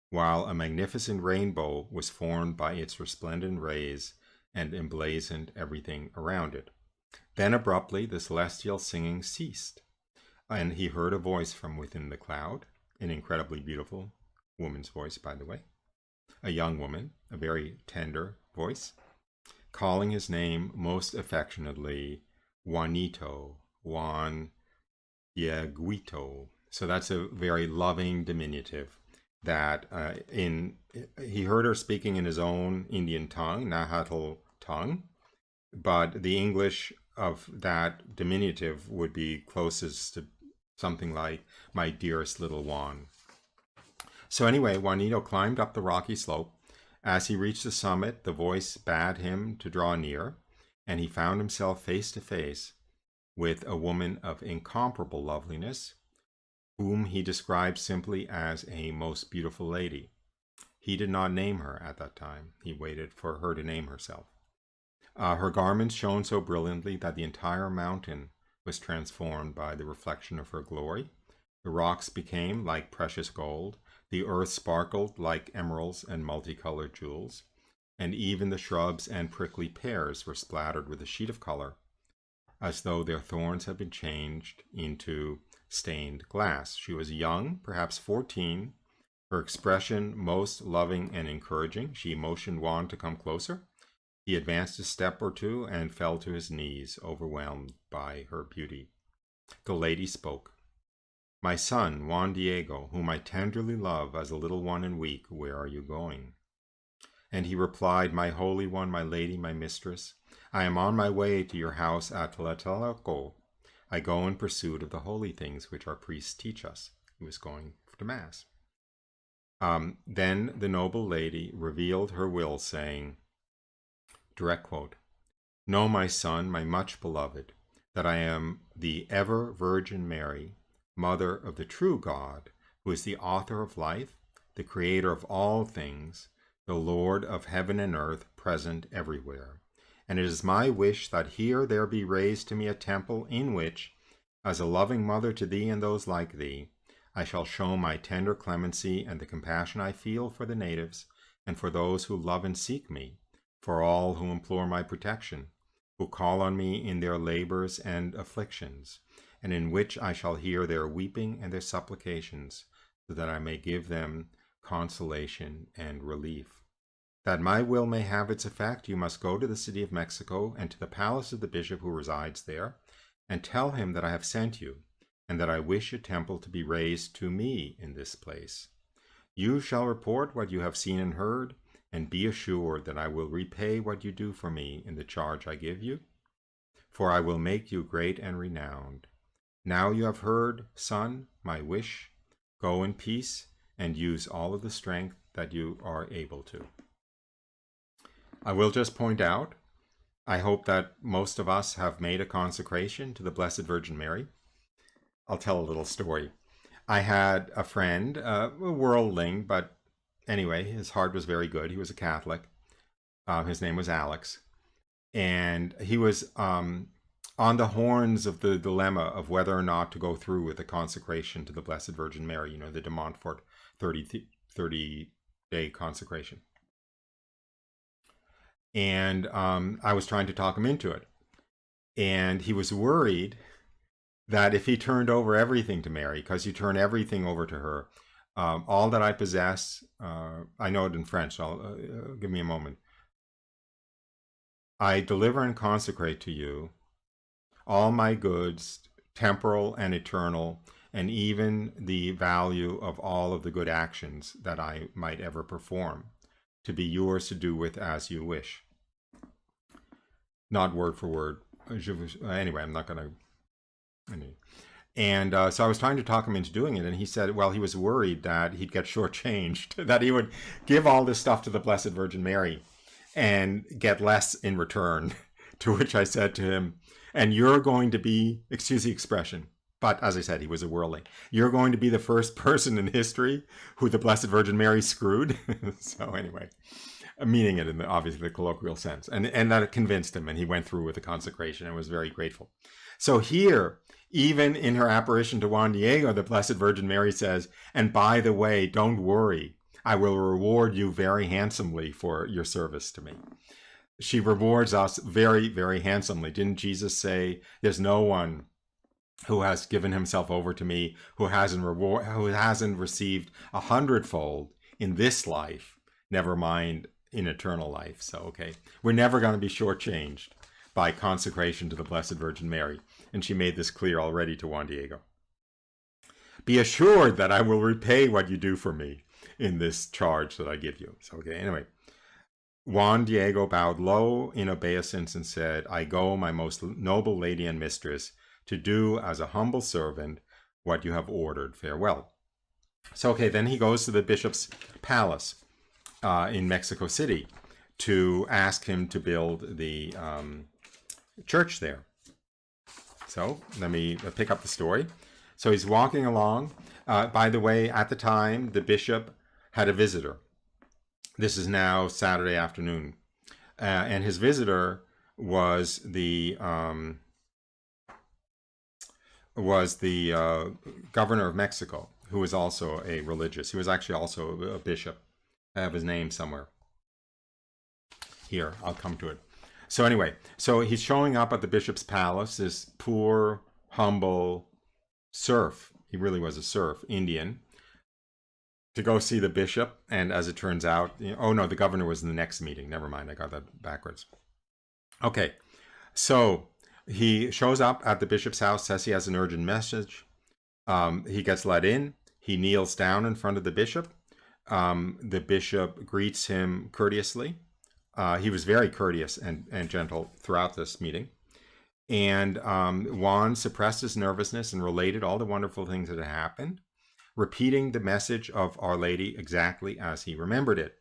while a magnificent rainbow was formed by its resplendent rays and emblazoned everything around it. Then abruptly the celestial singing ceased, and he heard a voice from within the cloud, an incredibly beautiful woman's voice, by the way, a young woman, a very tender voice, calling his name most affectionately Juanito, Juan Dieguito. So that's a very loving diminutive that he heard her speaking in his own Indian tongue, Nahuatl tongue, but the English of that diminutive would be closest to something like my dearest little Juan. So anyway, Juanito climbed up the rocky slope. As he reached the summit, the voice bade him to draw near, and he found himself face to face with a woman of incomparable loveliness, whom he described simply as a most beautiful lady. He did not name her at that time. He waited for her to name herself. Her garments shone so brilliantly that the entire mountain was transformed by the reflection of her glory. The rocks became like precious gold, the earth sparkled like emeralds and multicolored jewels, and even the shrubs and prickly pears were splattered with a sheet of color, as though their thorns had been changed into stained glass. She was young, perhaps 14, her expression most loving and encouraging. She motioned Juan to come closer. He advanced a step or two and fell to his knees, overwhelmed by her beauty. The lady spoke. My son, Juan Diego, whom I tenderly love as a little one and weak, where are you going? And he replied, My holy one, my lady, my mistress, I am on my way to your house at Tlatelolco. I go in pursuit of the holy things which our priests teach us. He was going to Mass. Then the noble lady revealed her will, saying, direct quote, Know, my son, my much beloved, that I am the ever Virgin Mary, Mother of the true God, who is the author of life, the creator of all things, the Lord of heaven and earth, present everywhere. And it is my wish that here there be raised to me a temple in which, as a loving mother to thee and those like thee, I shall show my tender clemency and the compassion I feel for the natives and for those who love and seek me, for all who implore my protection, who call on me in their labors and afflictions, and in which I shall hear their weeping and their supplications, so that I may give them consolation and relief. That my will may have its effect, you must go to the city of Mexico and to the palace of the bishop who resides there, and tell him that I have sent you, and that I wish a temple to be raised to me in this place. You shall report what you have seen and heard, and be assured that I will repay what you do for me in the charge I give you, for I will make you great and renowned. Now you have heard, son, my wish. Go in peace and use all of the strength that you are able to. I will just point out, I hope that most of us have made a consecration to the Blessed Virgin Mary. I'll tell a little story. I had a friend, a worldling, but anyway, his heart was very good. He was a Catholic. His name was Alex. And he was on the horns of the dilemma of whether or not to go through with the consecration to the Blessed Virgin Mary, you know, the de Montfort 30-day consecration. And I was trying to talk him into it. And he was worried that if he turned over everything to Mary, because you turn everything over to her, all that I possess, I know it in French, so give me a moment. I deliver and consecrate to you all my goods, temporal and eternal, and even the value of all of the good actions that I might ever perform, to be yours to do with as you wish. Not word for word. Anyway, I'm not going to. And so I was trying to talk him into doing it, and he said, well, he was worried that he'd get shortchanged, that he would give all this stuff to the Blessed Virgin Mary and get less in return. To which I said to him, and you're going to be, excuse the expression, but as I said, he was a worldling, you're going to be the first person in history who the Blessed Virgin Mary screwed. So anyway, meaning it in obviously the colloquial sense. And that convinced him, and he went through with the consecration and was very grateful. So here, even in her apparition to Juan Diego, the Blessed Virgin Mary says, and by the way, don't worry, I will reward you very handsomely for your service to me. She rewards us very, very handsomely. Didn't Jesus say, there's no one who has given himself over to me who hasn't received 100-fold in this life, never mind in eternal life. So, okay, we're never going to be shortchanged by consecration to the Blessed Virgin Mary. And she made this clear already to Juan Diego. Be assured that I will repay what you do for me in this charge that I give you. So, okay, anyway. Juan Diego bowed low in obeisance and said, I go, my most noble lady and mistress, to do as a humble servant what you have ordered. Farewell. So, okay, then he goes to the bishop's palace in Mexico City to ask him to build the church there. So let me pick up the story. So he's walking along. By the way, at the time, the bishop had a visitor. This is now Saturday afternoon. And his visitor was the governor of Mexico, who was also a religious. He was actually also a bishop. I have his name somewhere. Here, I'll come to it. So anyway, so he's showing up at the bishop's palace, this poor, humble serf. He really was a serf, Indian, to go see the bishop. And as it turns out, oh no, the governor was in the next meeting. Never mind, I got that backwards. Okay, so he shows up at the bishop's house, says he has an urgent message. He gets let in. He kneels down in front of the bishop. The bishop greets him courteously. He was very courteous and gentle throughout this meeting. And Juan suppressed his nervousness and related all the wonderful things that had happened, repeating the message of Our Lady exactly as he remembered it.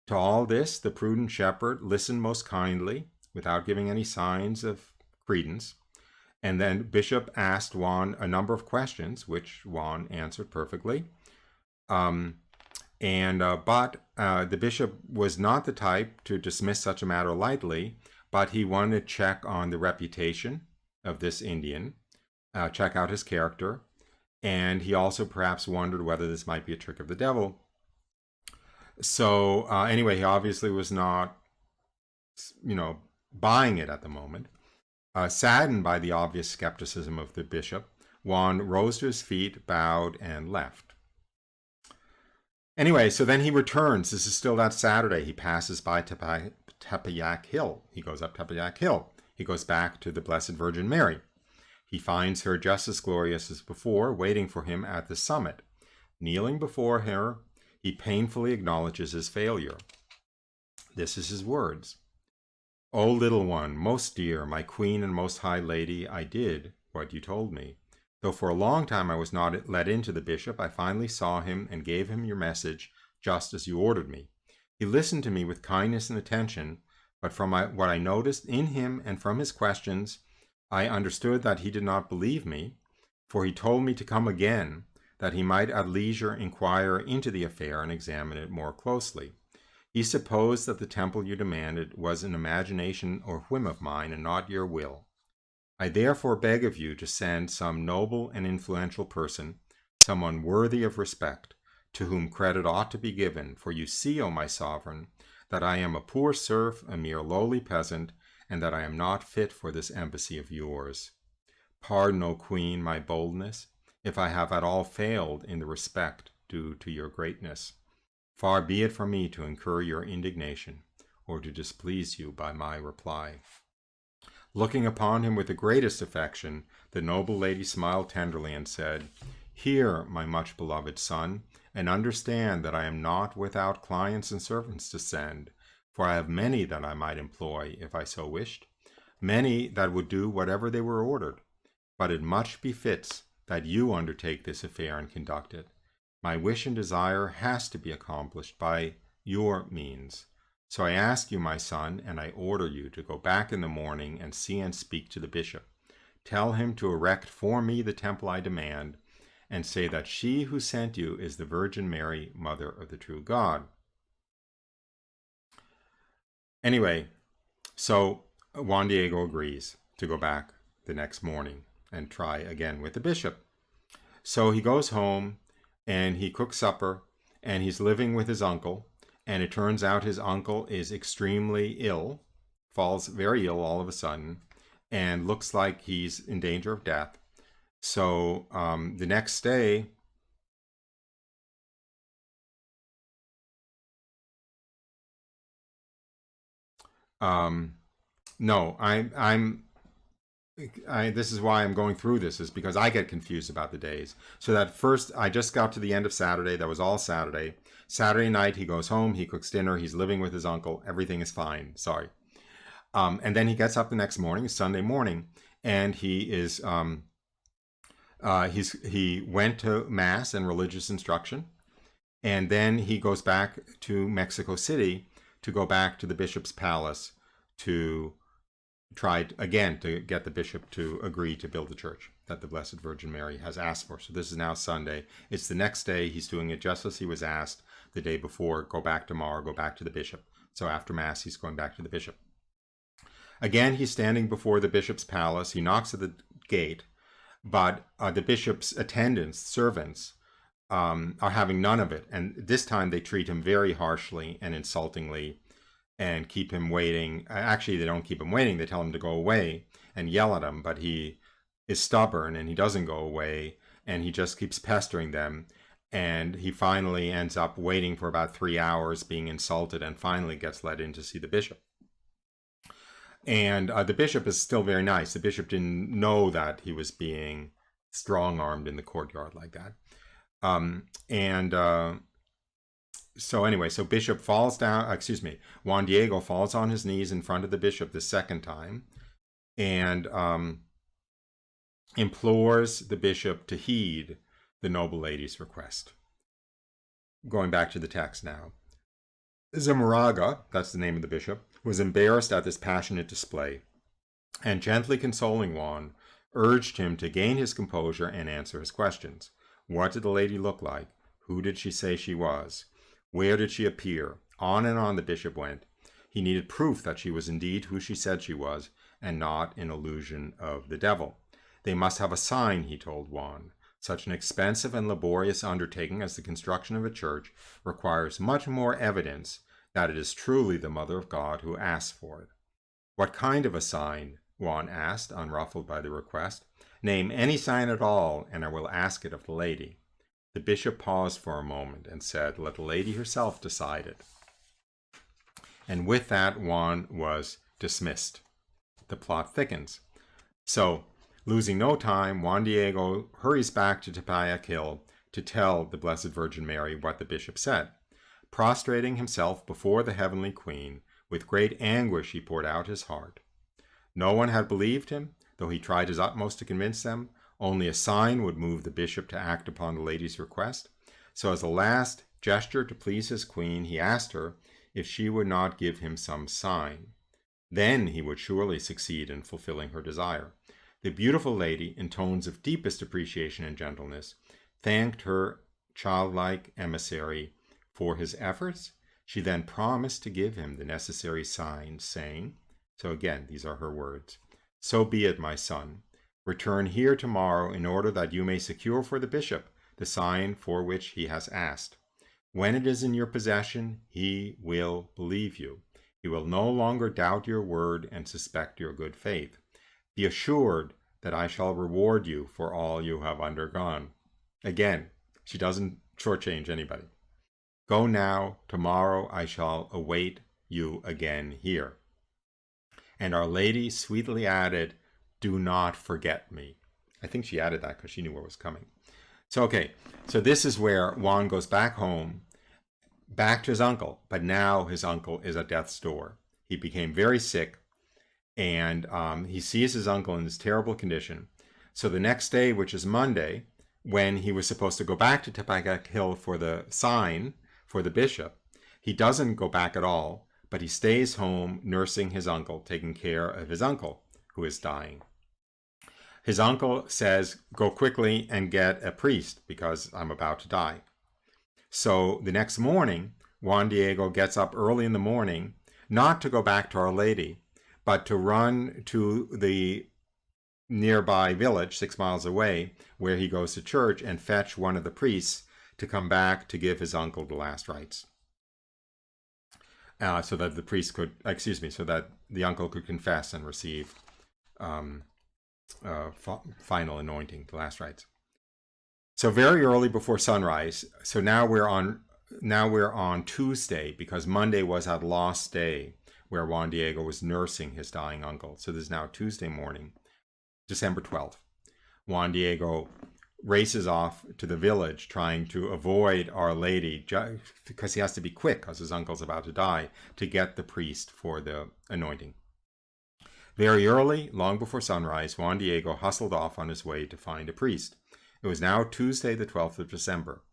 To all this, the prudent shepherd listened most kindly, without giving any signs of credence. And then Bishop asked Juan a number of questions, which Juan answered perfectly. But the bishop was not the type to dismiss such a matter lightly, but he wanted to check on the reputation of this Indian, check out his character, and he also perhaps wondered whether this might be a trick of the devil. So anyway, he obviously was not, buying it at the moment. Saddened by the obvious skepticism of the bishop, Juan rose to his feet, bowed, and left. Anyway, so then he returns. This is still that Saturday. He passes by Tepeyac Hill. He goes up Tepeyac Hill. He goes back to the Blessed Virgin Mary. He finds her just as glorious as before, waiting for him at the summit. Kneeling before her, he painfully acknowledges his failure. This is his words. O little one, most dear, my queen and most high lady, I did what you told me. Though for a long time I was not let into the bishop, I finally saw him and gave him your message just as you ordered me. He listened to me with kindness and attention, but from what I noticed in him and from his questions, I understood that he did not believe me, for he told me to come again, that he might at leisure inquire into the affair and examine it more closely. He supposed that the temple you demanded was an imagination or whim of mine and not your will. I therefore beg of you to send some noble and influential person, someone worthy of respect, to whom credit ought to be given, for you see, O my sovereign, that I am a poor serf, a mere lowly peasant, and that I am not fit for this embassy of yours. Pardon, O queen, my boldness, if I have at all failed in the respect due to your greatness. Far be it from me to incur your indignation, or to displease you by my reply." Looking upon him with the greatest affection, the noble lady smiled tenderly and said, "Hear, my much beloved son, and understand that I am not without clients and servants to send, for I have many that I might employ if I so wished, many that would do whatever they were ordered. But it much befits that you undertake this affair and conduct it. My wish and desire has to be accomplished by your means. So I ask you, my son, and I order you to go back in the morning and see and speak to the bishop. Tell him to erect for me the temple I demand, and say that she who sent you is the Virgin Mary, Mother of the true God." Anyway, so Juan Diego agrees to go back the next morning and try again with the bishop. So he goes home and he cooks supper, and he's living with his uncle. And it turns out his uncle is extremely ill, falls very ill all of a sudden, and looks like he's in danger of death. So the next day, this is why I'm going through this, is because I get confused about the days. So that first, I just got to the end of Saturday. That was all Saturday. Saturday night, he goes home, he cooks dinner, he's living with his uncle. Everything is fine. Sorry. And then he gets up the next morning, Sunday morning, and he is, he went to Mass and religious instruction. And then he goes back to Mexico City to go back to the bishop's palace to try again to get the bishop to agree to build the church that the Blessed Virgin Mary has asked for. So this is now Sunday. It's the next day. He's doing it just as he was asked the day before. Go back tomorrow, go back to the bishop. So after Mass, he's going back to the bishop. Again, he's standing before the bishop's palace. He knocks at the gate, but the bishop's attendants, servants, are having none of it. And this time they treat him very harshly and insultingly and keep him waiting. Actually, they don't keep him waiting. They tell him to go away and yell at him, but he is stubborn and he doesn't go away, and he just keeps pestering them. And he finally ends up waiting for about 3 hours, being insulted, and finally gets let in to see the bishop. And the bishop is still very nice. The bishop didn't know that he was being strong-armed in the courtyard like that. So anyway, so Bishop falls down, Juan Diego falls on his knees in front of the bishop the second time and implores the bishop to heed the noble lady's request. Going back to the text now. Zamaraga, that's the name of the bishop, was embarrassed at this passionate display, and gently consoling Juan, urged him to gain his composure and answer his questions. What did the lady look like? Who did she say she was? Where did she appear? On and on the bishop went. He needed proof that she was indeed who she said she was, and not an illusion of the devil. They must have a sign, he told Juan. Such an expensive and laborious undertaking as the construction of a church requires much more evidence that it is truly the Mother of God who asks for it. What kind of a sign? Juan asked, unruffled by the request. Name any sign at all, and I will ask it of the lady. The bishop paused for a moment and said, let the lady herself decide it. And with that, Juan was dismissed. The plot thickens. So, losing no time, Juan Diego hurries back to Tepeyac Hill to tell the Blessed Virgin Mary what the bishop said. Prostrating himself before the heavenly queen, with great anguish he poured out his heart. No one had believed him, though he tried his utmost to convince them. Only a sign would move the bishop to act upon the lady's request. So as a last gesture to please his queen, he asked her if she would not give him some sign. Then he would surely succeed in fulfilling her desire. The beautiful lady, in tones of deepest appreciation and gentleness, thanked her childlike emissary for his efforts. She then promised to give him the necessary signs, saying, so again, these are her words, so be it, my son. Return here tomorrow in order that you may secure for the bishop the sign for which he has asked. When it is in your possession, he will believe you. He will no longer doubt your word and suspect your good faith. Be assured that I shall reward you for all you have undergone. Again, she doesn't shortchange anybody. Go now. Tomorrow I shall await you again here. And Our Lady sweetly added, do not forget me. I think she added that because she knew what was coming. So, okay, so this is where Juan goes back home, back to his uncle, but now his uncle is at death's door. He became very sick, and he sees his uncle in this terrible condition. So the next day, which is Monday, when he was supposed to go back to Tepagak Hill for the sign for the bishop, he doesn't go back at all, but he stays home nursing his uncle, taking care of his uncle, who is dying. His uncle says, go quickly and get a priest because I'm about to die. So the next morning, Juan Diego gets up early in the morning, not to go back to Our Lady, but to run to the nearby village 6 miles away where he goes to church and fetch one of the priests to come back to give his uncle the last rites. So that the priest could, so that the uncle could confess and receive final anointing, the last rites. So very early before sunrise. So now we're on Tuesday, because Monday was that lost day where Juan Diego was nursing his dying uncle. So this is now Tuesday morning, December 12th. Juan Diego races off to the village, trying to avoid Our Lady, because he has to be quick because his uncle's about to die, to get the priest for the anointing. Very early, long before sunrise, Juan Diego hustled off on his way to find a priest. It was now Tuesday, the 12th of December.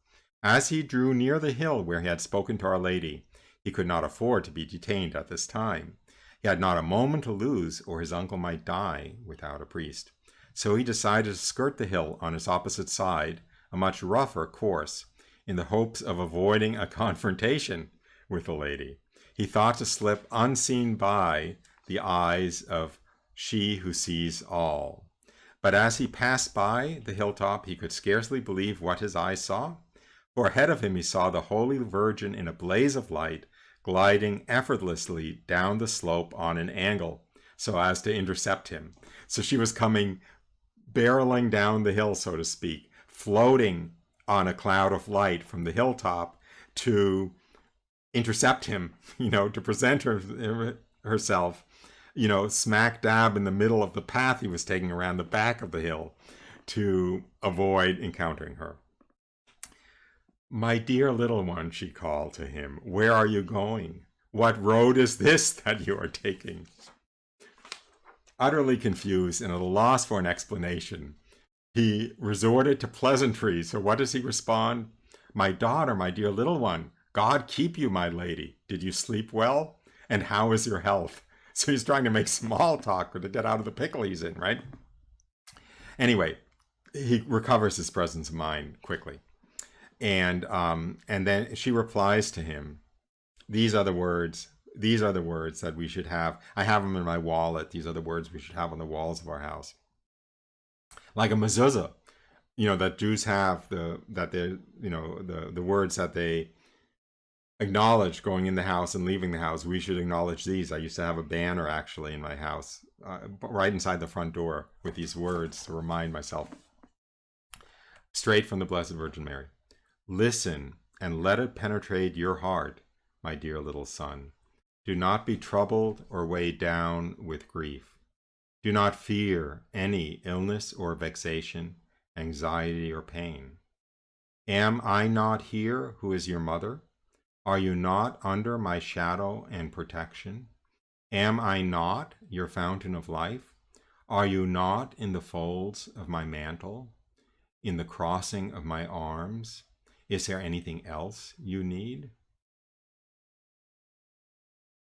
As he drew near the hill where he had spoken to Our Lady, he could not afford to be detained at this time. He had not a moment to lose, or his uncle might die without a priest. So he decided to skirt the hill on its opposite side, a much rougher course, in the hopes of avoiding a confrontation with the lady. He thought to slip unseen by the eyes of she who sees all. But as he passed by the hilltop, he could scarcely believe what his eyes saw. For ahead of him he saw the Holy Virgin in a blaze of light, gliding effortlessly down the slope on an angle, so as to intercept him. So she was coming barreling down the hill, so to speak, floating on a cloud of light from the hilltop to intercept him, to present herself, smack dab in the middle of the path he was taking around the back of the hill to avoid encountering her. My dear little one, she called to him, where are you going? What road is this that you are taking? Utterly confused and at a loss for an explanation, he resorted to pleasantries. So what does he respond? My daughter, my dear little one, God keep you, my lady. Did you sleep well? And how is your health? So he's trying to make small talk to get out of the pickle he's in, right? Anyway, he recovers his presence of mind quickly. And then she replies to him, these are the words that we should have. I have them in my wallet. These are the words we should have on the walls of our house. Like a mezuzah, that Jews have, the words that they acknowledge going in the house and leaving the house. We should acknowledge these. I used to have a banner actually in my house, right inside the front door, with these words to remind myself. Straight from the Blessed Virgin Mary. Listen and let it penetrate your heart, my dear little son. Do not be troubled or weighed down with grief. Do not fear any illness or vexation, anxiety or pain. Am I not here who is your mother? Are you not under my shadow and protection? Am I not your fountain of life? Are you not in the folds of my mantle, in the crossing of my arms? Is there anything else you need?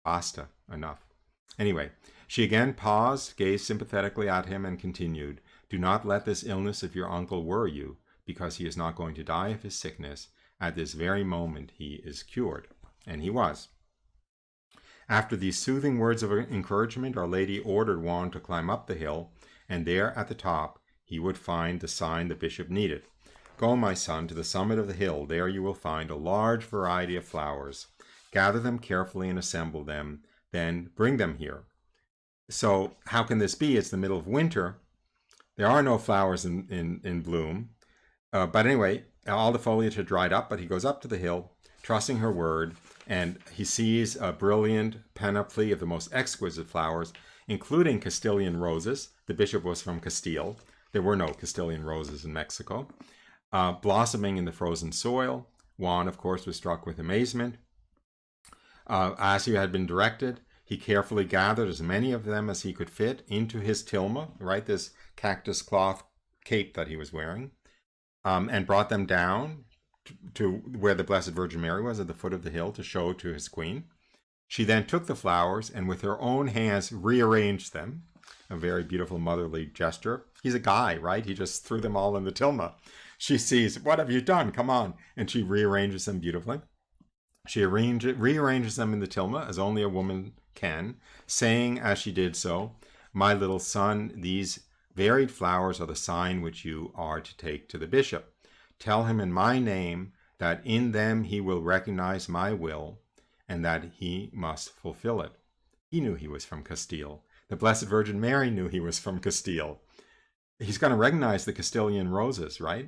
Basta, enough. Anyway, she again paused, gazed sympathetically at him, and continued, do not let this illness of your uncle worry you, because he is not going to die of his sickness. At this very moment he is cured. And he was. After these soothing words of encouragement, Our Lady ordered Juan to climb up the hill, and there at the top he would find the sign the bishop needed. Go, my son, to the summit of the hill. There you will find a large variety of flowers. Gather them carefully and assemble them, then bring them here. So how can this be? It's the middle of winter. There are no flowers in bloom. But anyway, all the foliage had dried up, but he goes up to the hill trusting her word, and he sees a brilliant panoply of the most exquisite flowers, including Castilian roses. The bishop was from Castile. There were no Castilian roses in Mexico. Blossoming in the frozen soil. Juan, of course, was struck with amazement. As he had been directed, he carefully gathered as many of them as he could fit into his tilma, right, this cactus cloth cape that he was wearing, and brought them down to where the Blessed Virgin Mary was at the foot of the hill to show to his queen. She then took the flowers and with her own hands rearranged them, a very beautiful motherly gesture. He's a guy, right? He just threw them all in the tilma. She sees, what have you done? Come on. And she rearranges them beautifully. She rearranges them in the tilma as only a woman can, saying as she did so, my little son, these varied flowers are the sign which you are to take to the bishop. Tell him in my name that in them he will recognize my will and that he must fulfill it. He knew he was from Castile. The Blessed Virgin Mary knew he was from Castile. He's going to recognize the Castilian roses, right?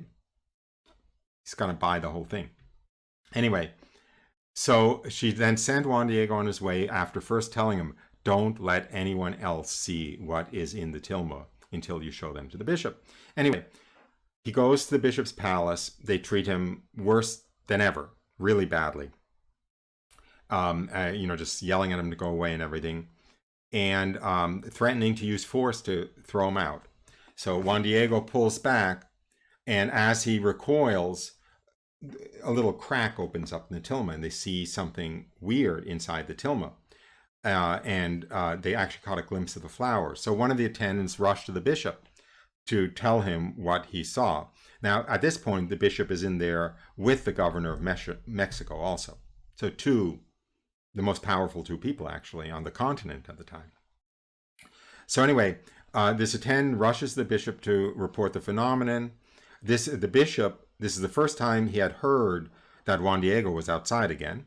He's going to buy the whole thing. Anyway, so she then sent Juan Diego on his way after first telling him, don't let anyone else see what is in the tilma until you show them to the bishop. Anyway, he goes to the bishop's palace. They treat him worse than ever, really badly. Just yelling at him to go away and everything, and threatening to use force to throw him out. So Juan Diego pulls back, and as he recoils, a little crack opens up in the tilma, and they see something weird inside the tilma. And they actually caught a glimpse of the flowers. So one of the attendants rushed to the bishop to tell him what he saw. Now, at this point, the bishop is in there with the governor of Mexico also. So the most powerful two people, actually, on the continent at the time. So anyway, this attendant rushes the bishop to report the phenomenon. The bishop, this is the first time he had heard that Juan Diego was outside again,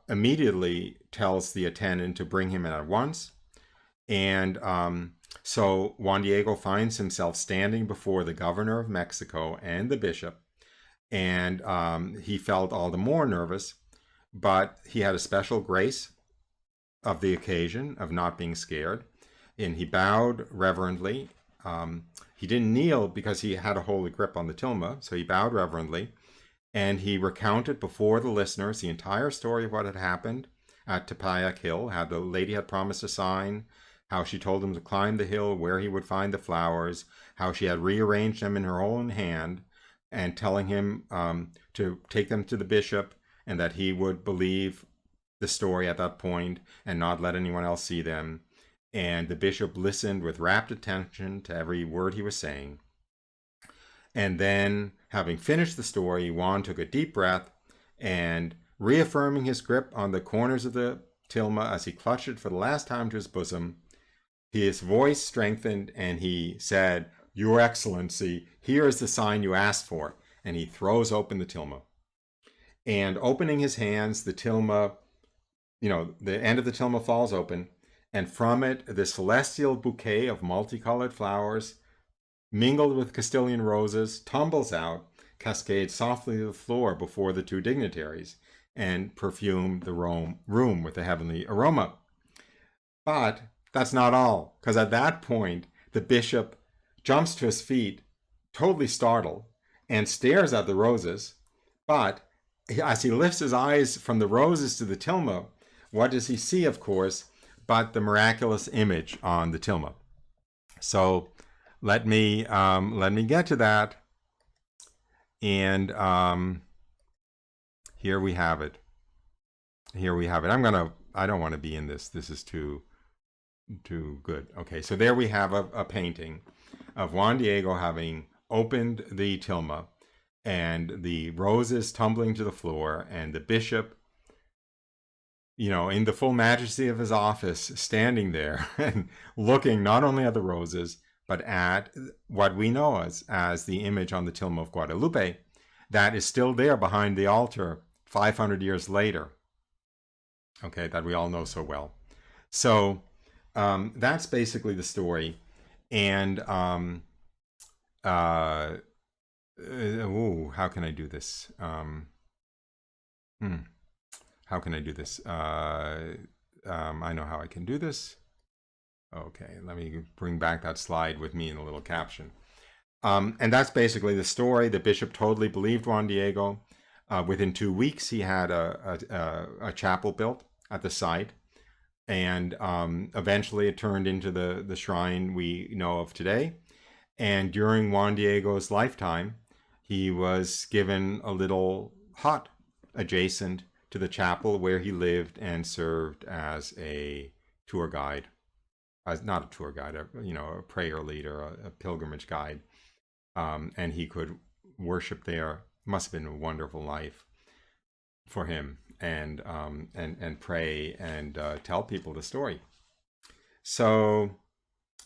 immediately tells the attendant to bring him in at once. And so Juan Diego finds himself standing before the governor of Mexico and the bishop, and he felt all the more nervous, but he had a special grace of the occasion of not being scared, and he bowed reverently. He didn't kneel because he had a holy grip on the tilma, so he bowed reverently, and he recounted before the listeners the entire story of what had happened at Tepeyac Hill, how the lady had promised a sign, how she told him to climb the hill where he would find the flowers, how she had rearranged them in her own hand, and telling him to take them to the bishop, and that he would believe the story at that point and not let anyone else see them. And the bishop listened with rapt attention to every word he was saying. And then, having finished the story, Juan took a deep breath and, reaffirming his grip on the corners of the tilma as he clutched it for the last time to his bosom, his voice strengthened and he said, Your Excellency, here is the sign you asked for. And he throws open the tilma. And opening his hands, the tilma, the end of the tilma falls open. And from it, the celestial bouquet of multicolored flowers, mingled with Castilian roses, tumbles out, cascades softly to the floor before the two dignitaries, and perfumed the room with a heavenly aroma. But that's not all, because at that point, the bishop jumps to his feet, totally startled, and stares at the roses. But as he lifts his eyes from the roses to the tilma, what does he see, of course, but the miraculous image on the tilma? So let me get to that. And here we have it. I don't want to be in this. This is too good. Okay, so there we have a painting of Juan Diego having opened the tilma and the roses tumbling to the floor, and the bishop, in the full majesty of his office, standing there and looking not only at the roses, but at what we know as the image on the tilma of Guadalupe that is still there behind the altar 500 years later, okay, that we all know so well. So that's basically the story. And how can I do this? Hmm. How can I do this? I know how I can do this. Okay, let me bring back that slide with me in a little caption. And that's basically the story. The bishop totally believed Juan Diego. Within 2 weeks, he had a chapel built at the site. And eventually it turned into the shrine we know of today. And during Juan Diego's lifetime, he was given a little hut adjacent to the chapel where he lived and served as a tour guide. Not a tour guide, a prayer leader, a pilgrimage guide. And he could worship there. Must have been a wonderful life for him, and pray and tell people the story. So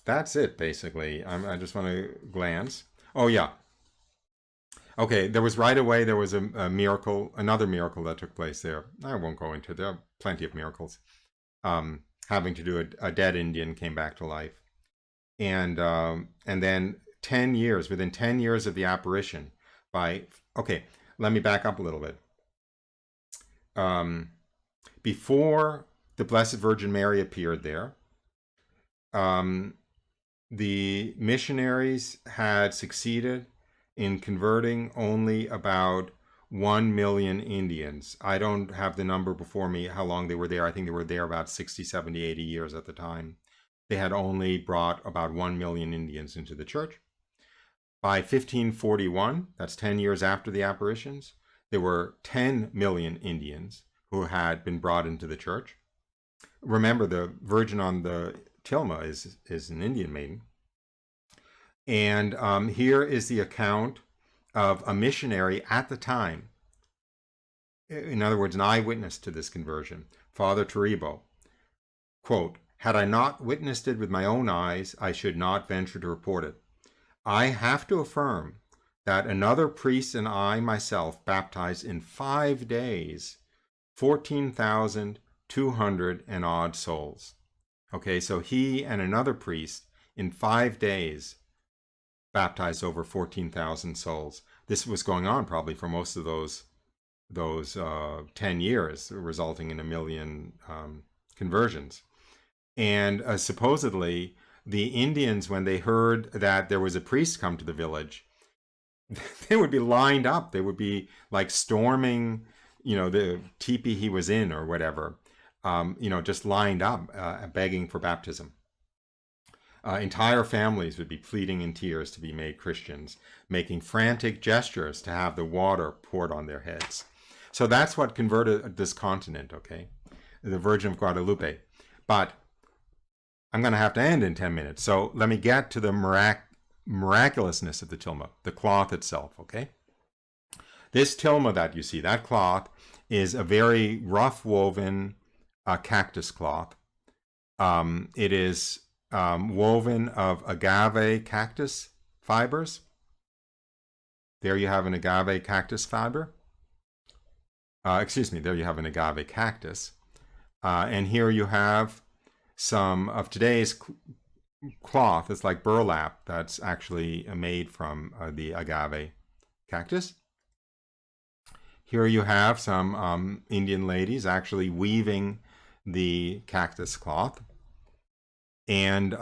that's it, basically. I just want to glance. Oh yeah. Okay, there was right away, there was a miracle, another miracle that took place there. I won't go into it. There are plenty of miracles. Having to do a dead Indian came back to life. And then 10 years, within 10 years of the apparition, okay, let me back up a little bit. Before the Blessed Virgin Mary appeared there, the missionaries had succeeded in converting only about 1 million Indians. I don't have the number before me, how long they were there. I think they were there about 60, 70, 80 years at the time. They had only brought about 1 million Indians into the church. By 1541, that's 10 years after the apparitions, there were 10 million Indians who had been brought into the church. Remember, the Virgin on the tilma is an Indian maiden. And here is the account of a missionary at the time. In other words, an eyewitness to this conversion, Father Taribo. Quote, "Had I not witnessed it with my own eyes, I should not venture to report it. I have to affirm that another priest and I myself baptized in 5 days 14,200 and odd souls." Okay, so he and another priest in 5 days baptized over 14,000 souls. This was going on probably for most of those 10 years, resulting in 1 million conversions. And supposedly, the Indians, when they heard that there was a priest come to the village, they would be lined up. They would be like storming, the teepee he was in or whatever, just lined up, begging for baptism. Entire families would be pleading in tears to be made Christians, making frantic gestures to have the water poured on their heads. So that's what converted this continent, okay? The Virgin of Guadalupe. But I'm going to have to end in 10 minutes. So let me get to the miraculousness of the tilma, the cloth itself, okay? This tilma that you see, that cloth, is a very rough woven cactus cloth. It is woven of agave cactus fibers. There you have an agave cactus fiber. There you have an agave cactus. And here you have some of today's cloth. It's like burlap that's actually made from the agave cactus. Here you have some Indian ladies actually weaving the cactus cloth. And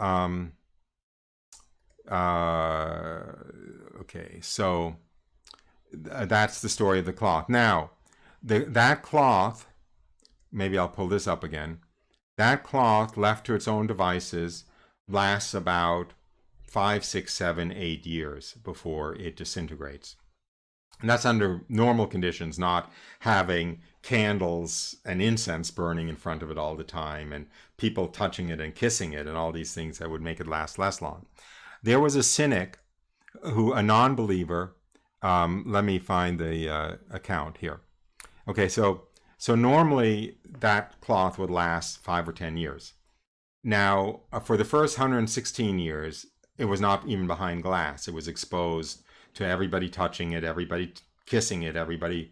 okay, so that's the story of the cloth. Now, that cloth, maybe I'll pull this up again. That cloth, left to its own devices, lasts about 5, 6, 7, 8 years before it disintegrates. And that's under normal conditions, not having candles and incense burning in front of it all the time and people touching it and kissing it and all these things that would make it last less long. There was a cynic, a non-believer. Let me find the account here. Okay, so normally that cloth would last 5 or 10 years. Now, for the first 116 years, it was not even behind glass. It was exposed to everybody touching it, everybody kissing it, everybody,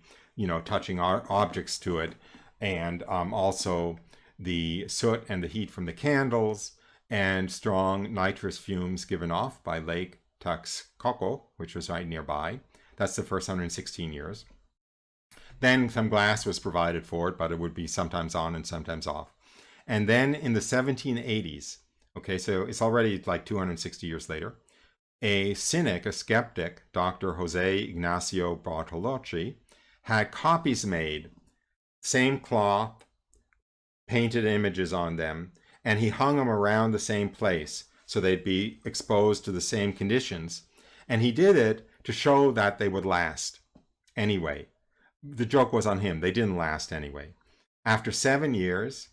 touching objects to it. And also the soot and the heat from the candles and strong nitrous fumes given off by Lake Texcoco, which was right nearby. That's the first 116 years. Then some glass was provided for it, but it would be sometimes on and sometimes off. And then in the 1780s, okay, so it's already like 260 years later, a cynic, a skeptic, Dr. Jose Ignacio Bartolocci, had copies made, same cloth, painted images on them, and he hung them around the same place so they'd be exposed to the same conditions. And he did it to show that they would last anyway. The joke was on him. They didn't last anyway. After 7 years,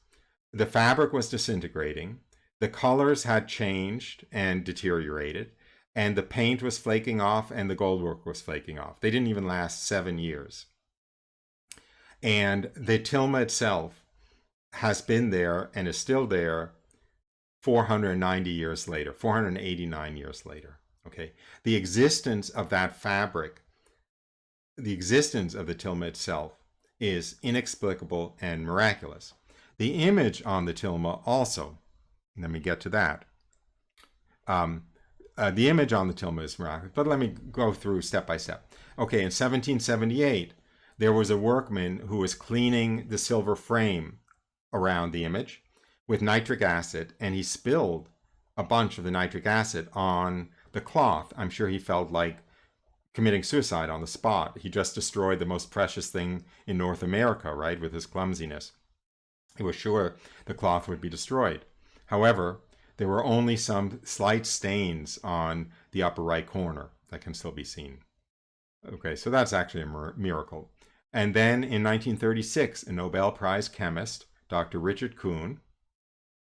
the fabric was disintegrating, the colors had changed and deteriorated, and the paint was flaking off and the goldwork was flaking off. They didn't even last 7 years. And the tilma itself has been there and is still there 490 years later, 489 years later. Okay, the existence of that fabric, the existence of the tilma itself is inexplicable and miraculous. The image on the tilma also, let me get to that. The image on the tilma is miraculous, but let me go through step by step. Okay, in 1778, there was a workman who was cleaning the silver frame around the image with nitric acid, and he spilled a bunch of the nitric acid on the cloth. I'm sure he felt like committing suicide on the spot. He just destroyed the most precious thing in North America, right, with his clumsiness. He was sure the cloth would be destroyed. However, there were only some slight stains on the upper right corner that can still be seen. Okay, so that's actually a miracle. And then in 1936, a Nobel Prize chemist, Dr. Richard Kuhn,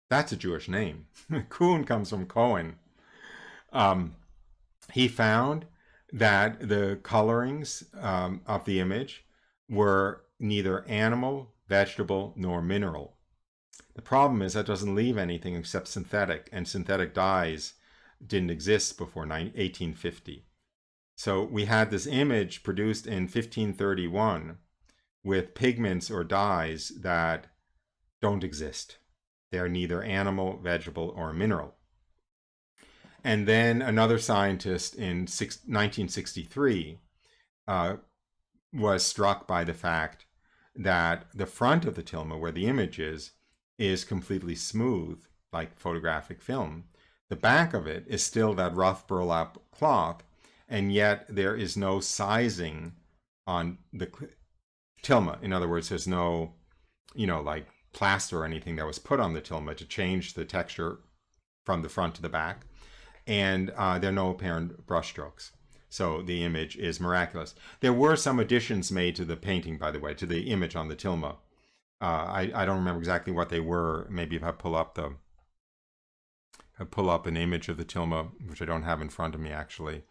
that's a Jewish name. Kuhn comes from Cohen. He found that the colorings of the image were neither animal, vegetable, nor mineral. The problem is that doesn't leave anything except synthetic, and synthetic dyes didn't exist before 1850. So we had this image produced in 1531 with pigments or dyes that don't exist. They're neither animal, vegetable, or mineral. And then another scientist in 1963 was struck by the fact that the front of the tilma, where the image is completely smooth, like photographic film. The back of it is still that rough burlap cloth, and yet there is no sizing on the tilma. In other words, there's no, like plaster or anything that was put on the tilma to change the texture from the front to the back. And there are no apparent brushstrokes. So the image is miraculous. There were some additions made to the painting, by the way, to the image on the tilma. I don't remember exactly what they were. Maybe if I pull up an image of the tilma, which I don't have in front of me actually.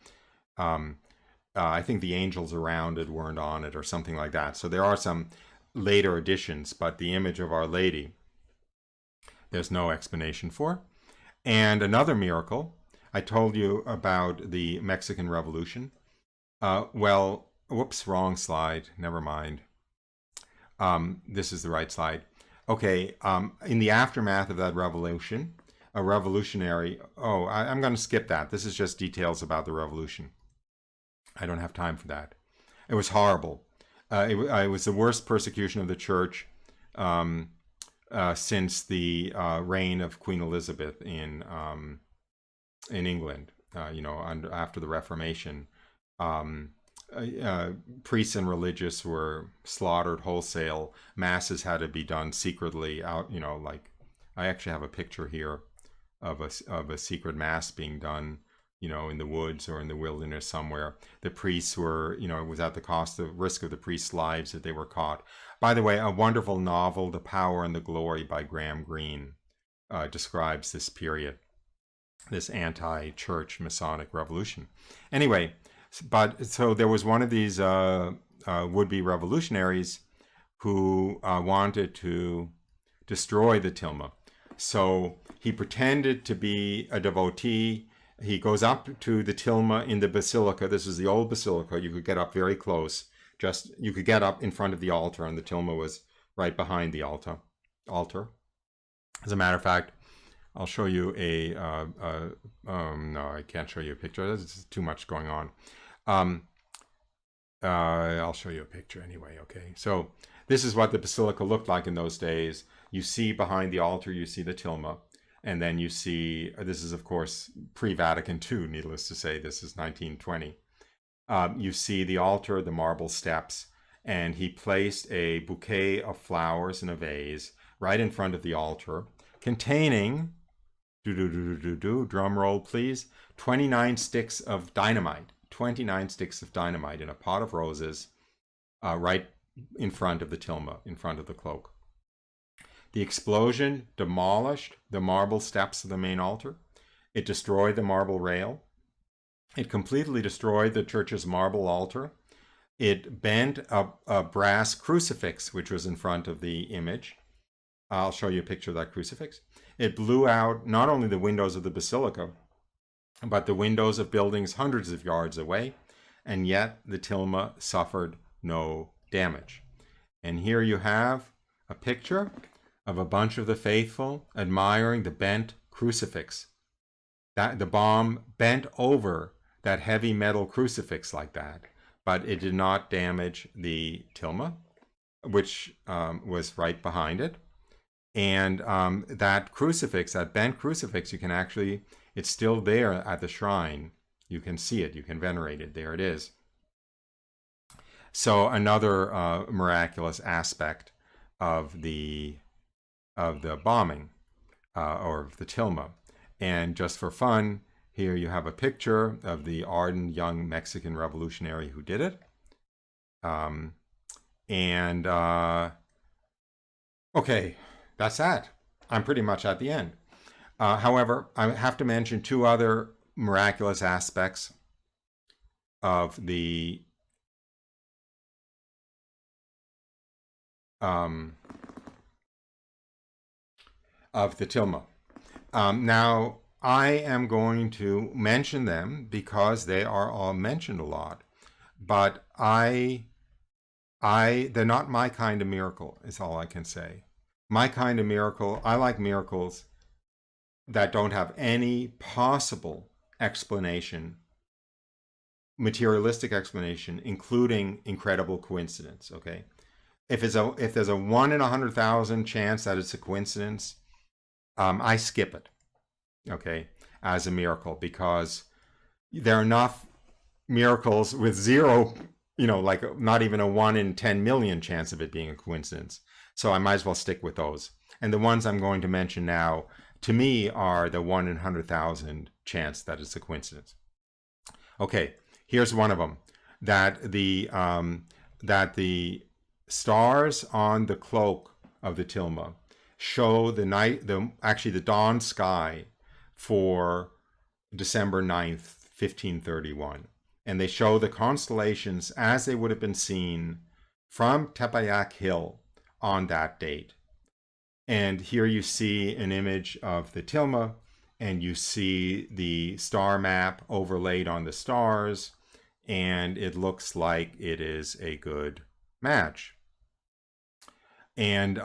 I think the angels around it weren't on it or something like that. So there are some later additions, but the image of Our Lady, there's no explanation for. And another miracle, I told you about the Mexican Revolution. Well, whoops, wrong slide. Never mind. This is the right slide. Okay, in the aftermath of that revolution, a revolutionary... Oh, I'm going to skip that. This is just details about the revolution. I don't have time for that. It was horrible. It was the worst persecution of the church since the reign of Queen Elizabeth in England. After the Reformation, priests and religious were slaughtered wholesale. Masses had to be done secretly out. Like I actually have a picture here of a secret mass being done. In the woods or in the wilderness somewhere. The priests were, it was at the risk of the priests' lives that they were caught. By the way, a wonderful novel, The Power and the Glory by Graham Greene, describes this period, this anti-church Masonic revolution. Anyway, so there was one of these would-be revolutionaries who wanted to destroy the tilma. So he pretended to be a devotee. He goes up to the tilma in the basilica. This is the old basilica. You could get up very close. You could get up in front of the altar, and the tilma was right behind the altar. As a matter of fact, I'll show you no, I can't show you a picture. There's too much going on. I'll show you a picture anyway, okay? So this is what the basilica looked like in those days. You see behind the altar, you see the tilma. And then you see, this is of course pre-Vatican II, needless to say, this is 1920. You see the altar, the marble steps, and he placed a bouquet of flowers in a vase right in front of the altar, containing, drum roll please, 29 sticks of dynamite. 29 sticks of dynamite in a pot of roses, right in front of the tilma, in front of the cloak. The explosion demolished the marble steps of the main altar. It destroyed the marble rail. It completely destroyed the church's marble altar. It bent a brass crucifix, which was in front of the image. I'll show you a picture of that crucifix. It blew out not only the windows of the basilica, but the windows of buildings hundreds of yards away, and yet the tilma suffered no damage. And here you have a picture of a bunch of the faithful admiring the bent crucifix. That the bomb bent over that heavy metal crucifix like that, but it did not damage the tilma, which was right behind it. And that crucifix, that bent crucifix, you can actually, it's still there at the shrine. You can see it, you can venerate it, there it is. So another miraculous aspect of the bombing, or of the tilma. And just for fun, here you have a picture of the ardent young Mexican revolutionary who did it. Okay, that's that. I'm pretty much at the end. However, I have to mention two other miraculous aspects of the tilma. Now, I am going to mention them because they are all mentioned a lot, but they're not my kind of miracle, is all I can say. My kind of miracle, I like miracles that don't have any possible explanation, materialistic explanation, including incredible coincidence, okay? If there's a 1 in 100,000 chance that it's a coincidence, I skip it, okay, as a miracle, because there are enough miracles with zero, like not even a 1 in 10 million chance of it being a coincidence. So I might as well stick with those. And the ones I'm going to mention now, to me, are the 1 in 100,000 chance that it's a coincidence. Okay, here's one of them, that the stars on the cloak of the tilma show the dawn sky for December 9th, 1531. And they show the constellations as they would have been seen from Tepeyac Hill on that date. And here you see an image of the tilma, and you see the star map overlaid on the stars, and it looks like it is a good match. And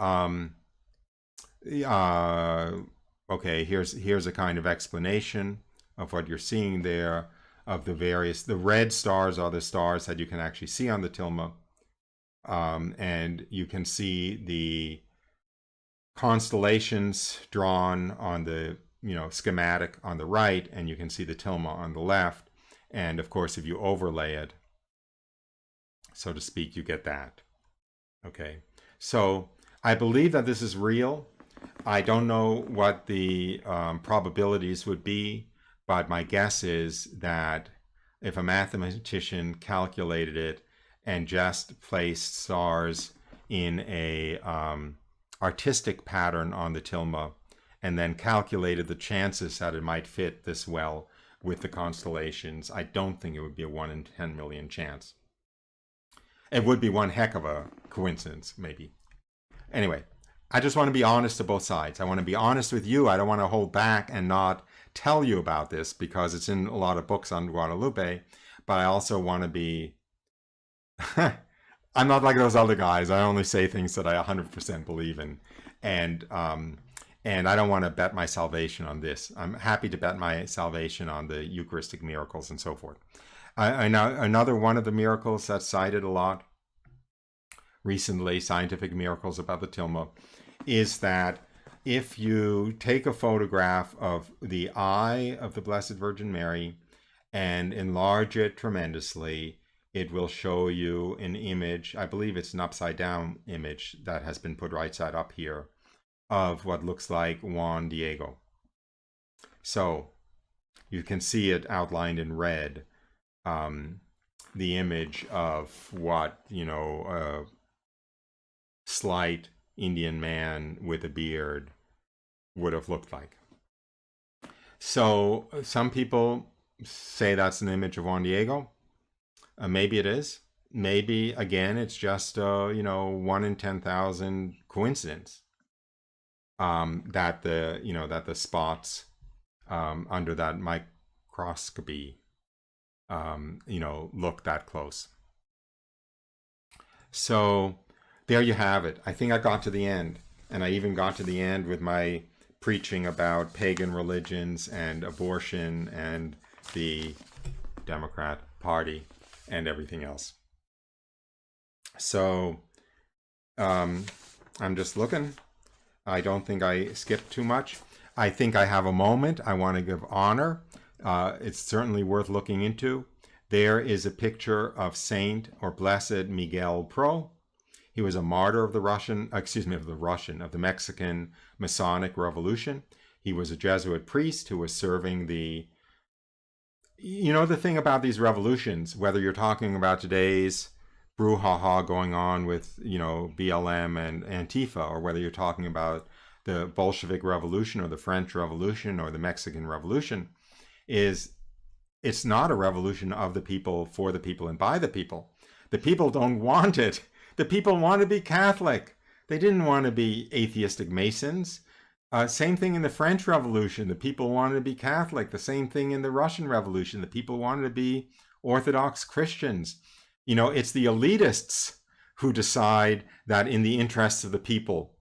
okay, here's a kind of explanation of what you're seeing there, of the red stars are the stars that you can actually see on the tilma, and you can see the constellations drawn on the schematic on the right, and you can see the tilma on the left. And of course, if you overlay it, so to speak, you get that. Okay, so I believe that this is real. I don't know what the probabilities would be, but my guess is that if a mathematician calculated it and just placed stars in a artistic pattern on the tilma, and then calculated the chances that it might fit this well with the constellations, I don't think it would be a 1 in 10 million chance. It would be one heck of a coincidence, maybe. Anyway, I just want to be honest to both sides. I want to be honest with you. I don't want to hold back and not tell you about this because it's in a lot of books on Guadalupe, but I also want to be... I'm not like those other guys. I only say things that I 100% believe in. And I don't want to bet my salvation on this. I'm happy to bet my salvation on the Eucharistic miracles and so forth. Another one of the miracles that's cited a lot recently, scientific miracles about the tilma, is that if you take a photograph of the eye of the Blessed Virgin Mary and enlarge it tremendously, it will show you an image. I believe it's an upside down image that has been put right side up here of what looks like Juan Diego. So you can see it outlined in red, the image of what, a slight Indian man with a beard would have looked like. So some people say that's an image of Juan Diego. Maybe it is. Maybe, again, it's just, 1 in 10,000 coincidence that the spots under that microscopy, look that close. So there you have it. I think I got to the end, and I even got to the end with my preaching about pagan religions and abortion and the Democrat Party and everything else. So I'm just looking. I don't think I skipped too much. I think I have a moment. I want to give honor. It's certainly worth looking into. There is a picture of Saint or Blessed Miguel Pro. He was a martyr of the Mexican Masonic Revolution. He was a Jesuit priest who was serving the thing about these revolutions, whether you're talking about today's brouhaha going on with, BLM and Antifa, or whether you're talking about the Bolshevik Revolution or the French Revolution or the Mexican Revolution, it's not a revolution of the people, for the people, and by the people. The people don't want it. The people want to be Catholic. They didn't want to be atheistic Masons. Same thing in the French Revolution. The people wanted to be Catholic. The same thing in the Russian Revolution. The people wanted to be Orthodox Christians. It's the elitists who decide that in the interests of the people,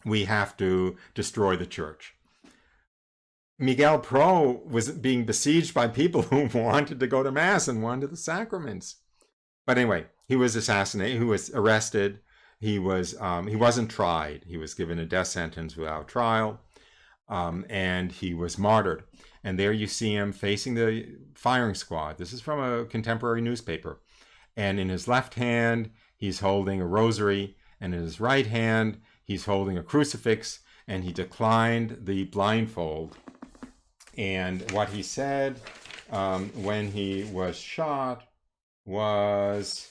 we have to destroy the church. Miguel Pro was being besieged by people who wanted to go to Mass and wanted the sacraments. But anyway, he was assassinated, he was arrested. He wasn't tried. He was given a death sentence without trial, and he was martyred. And there you see him facing the firing squad. This is from a contemporary newspaper. And in his left hand, he's holding a rosary, and in his right hand, he's holding a crucifix, and he declined the blindfold. And what he said when he was shot was,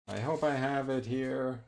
I hope I have it here.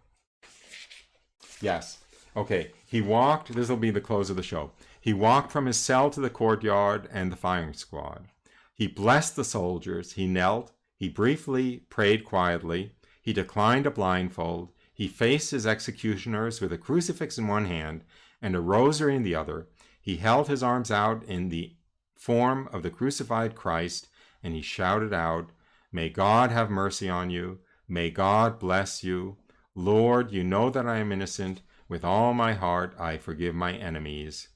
Yes. Okay. He walked, this will be the close of the show. He walked from his cell to the courtyard and the firing squad. He blessed the soldiers. He knelt. He briefly prayed quietly. He declined a blindfold. He faced his executioners with a crucifix in one hand and a rosary in the other. He held his arms out in the form of the crucified Christ, and he shouted out, "May God have mercy on you. May God bless you. Lord, you know that I am innocent. With all my heart, I forgive my enemies."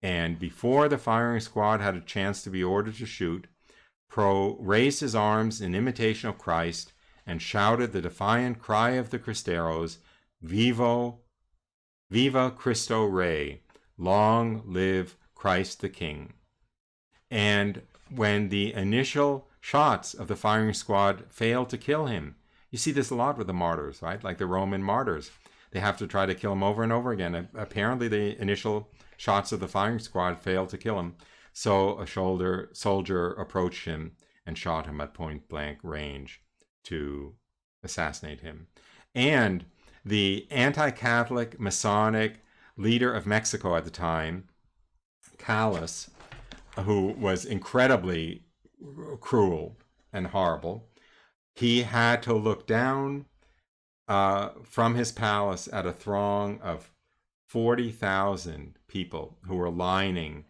And before the firing squad had a chance to be ordered to shoot, Pro raised his arms in imitation of Christ and shouted the defiant cry of the Cristeros, "Viva Cristo Rey, long live Christ the King." And when the initial shots of the firing squad failed to kill him, you see this a lot with the martyrs, right? Like the Roman martyrs. They have to try to kill him over and over again. Apparently the initial shots of the firing squad failed to kill him. So a soldier approached him and shot him at point blank range to assassinate him. And the anti-Catholic Masonic leader of Mexico at the time, Callas, who was incredibly cruel and horrible, he had to look down from his palace at a throng of 40,000 people who were lining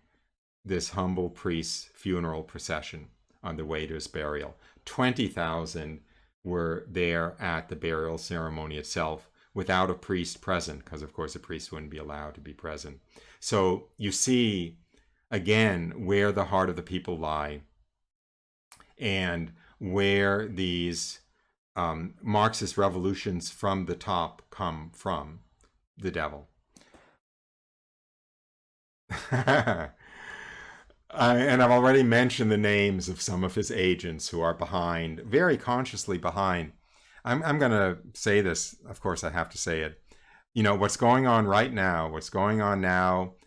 this humble priest's funeral procession on the way to his burial. 20,000 were there at the burial ceremony itself without a priest present, because of course a priest wouldn't be allowed to be present. So you see again where the heart of the people lie. and where these Marxist revolutions from the top come from the devil. And I've already mentioned the names of some of his agents who are behind, very consciously behind. I'm going to say this, of course I have to say it. You know, what's going on right now,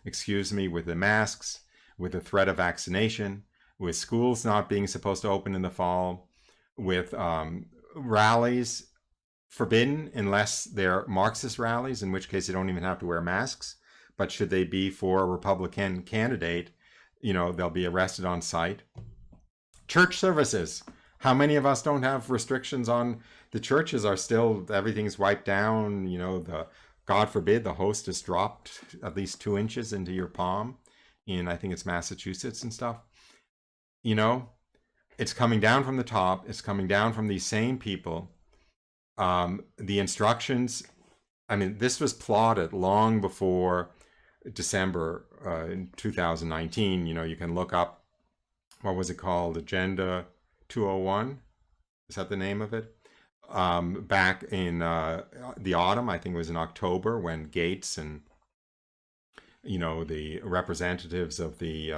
excuse me, with the masks, with the threat of vaccination, with schools not being supposed to open in the fall, with rallies forbidden unless they're Marxist rallies, in which case they don't even have to wear masks. But should they be for a Republican candidate, you know, they'll be arrested on sight. Church services. How many of us don't have restrictions on the churches? Are still, everything's wiped down, you know, God forbid, the host is dropped at least 2 inches into your palm in, I think it's Massachusetts and stuff. You know, it's coming down from the top. It's coming down from these same people. The instructions, I mean, this was plotted long before December in 2019. You know, you can look up, what was it called? Agenda 201? Is that the name of it? Back in the autumn, I think it was in October, when Gates and, you know, the representatives of the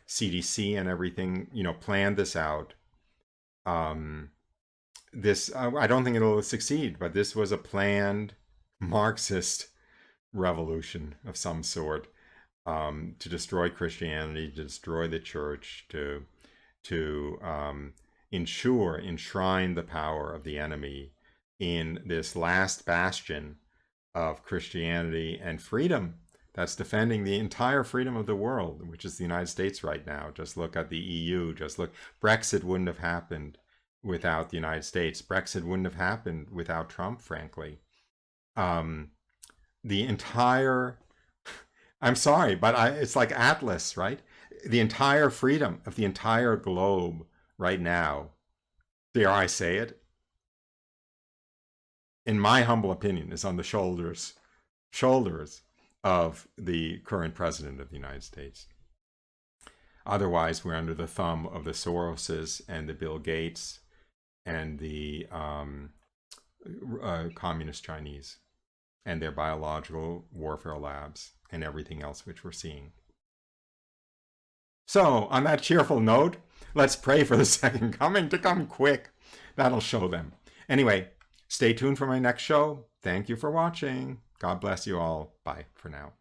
CDC and everything, you know, planned this out. This, I don't think it'll succeed, but this was a planned Marxist revolution of some sort, to destroy Christianity, to destroy the church, to enshrine the power of the enemy in this last bastion of Christianity and freedom that's defending the entire freedom of the world, which is the United States right now. Just look at the EU. Just look. Brexit wouldn't have happened without the United States. Brexit wouldn't have happened without Trump, frankly. The entire, I'm sorry, but it's like Atlas, right? The entire freedom of the entire globe right now, dare I say it, in my humble opinion, is on the shoulders of the current president of the United States. Otherwise, we're under the thumb of the Soroses and the Bill Gates and the communist Chinese and their biological warfare labs and everything else which we're seeing. So, on that cheerful note, let's pray for the second coming to come quick. That'll show them. Anyway, stay tuned for my next show. Thank you for watching. God bless you all. Bye for now.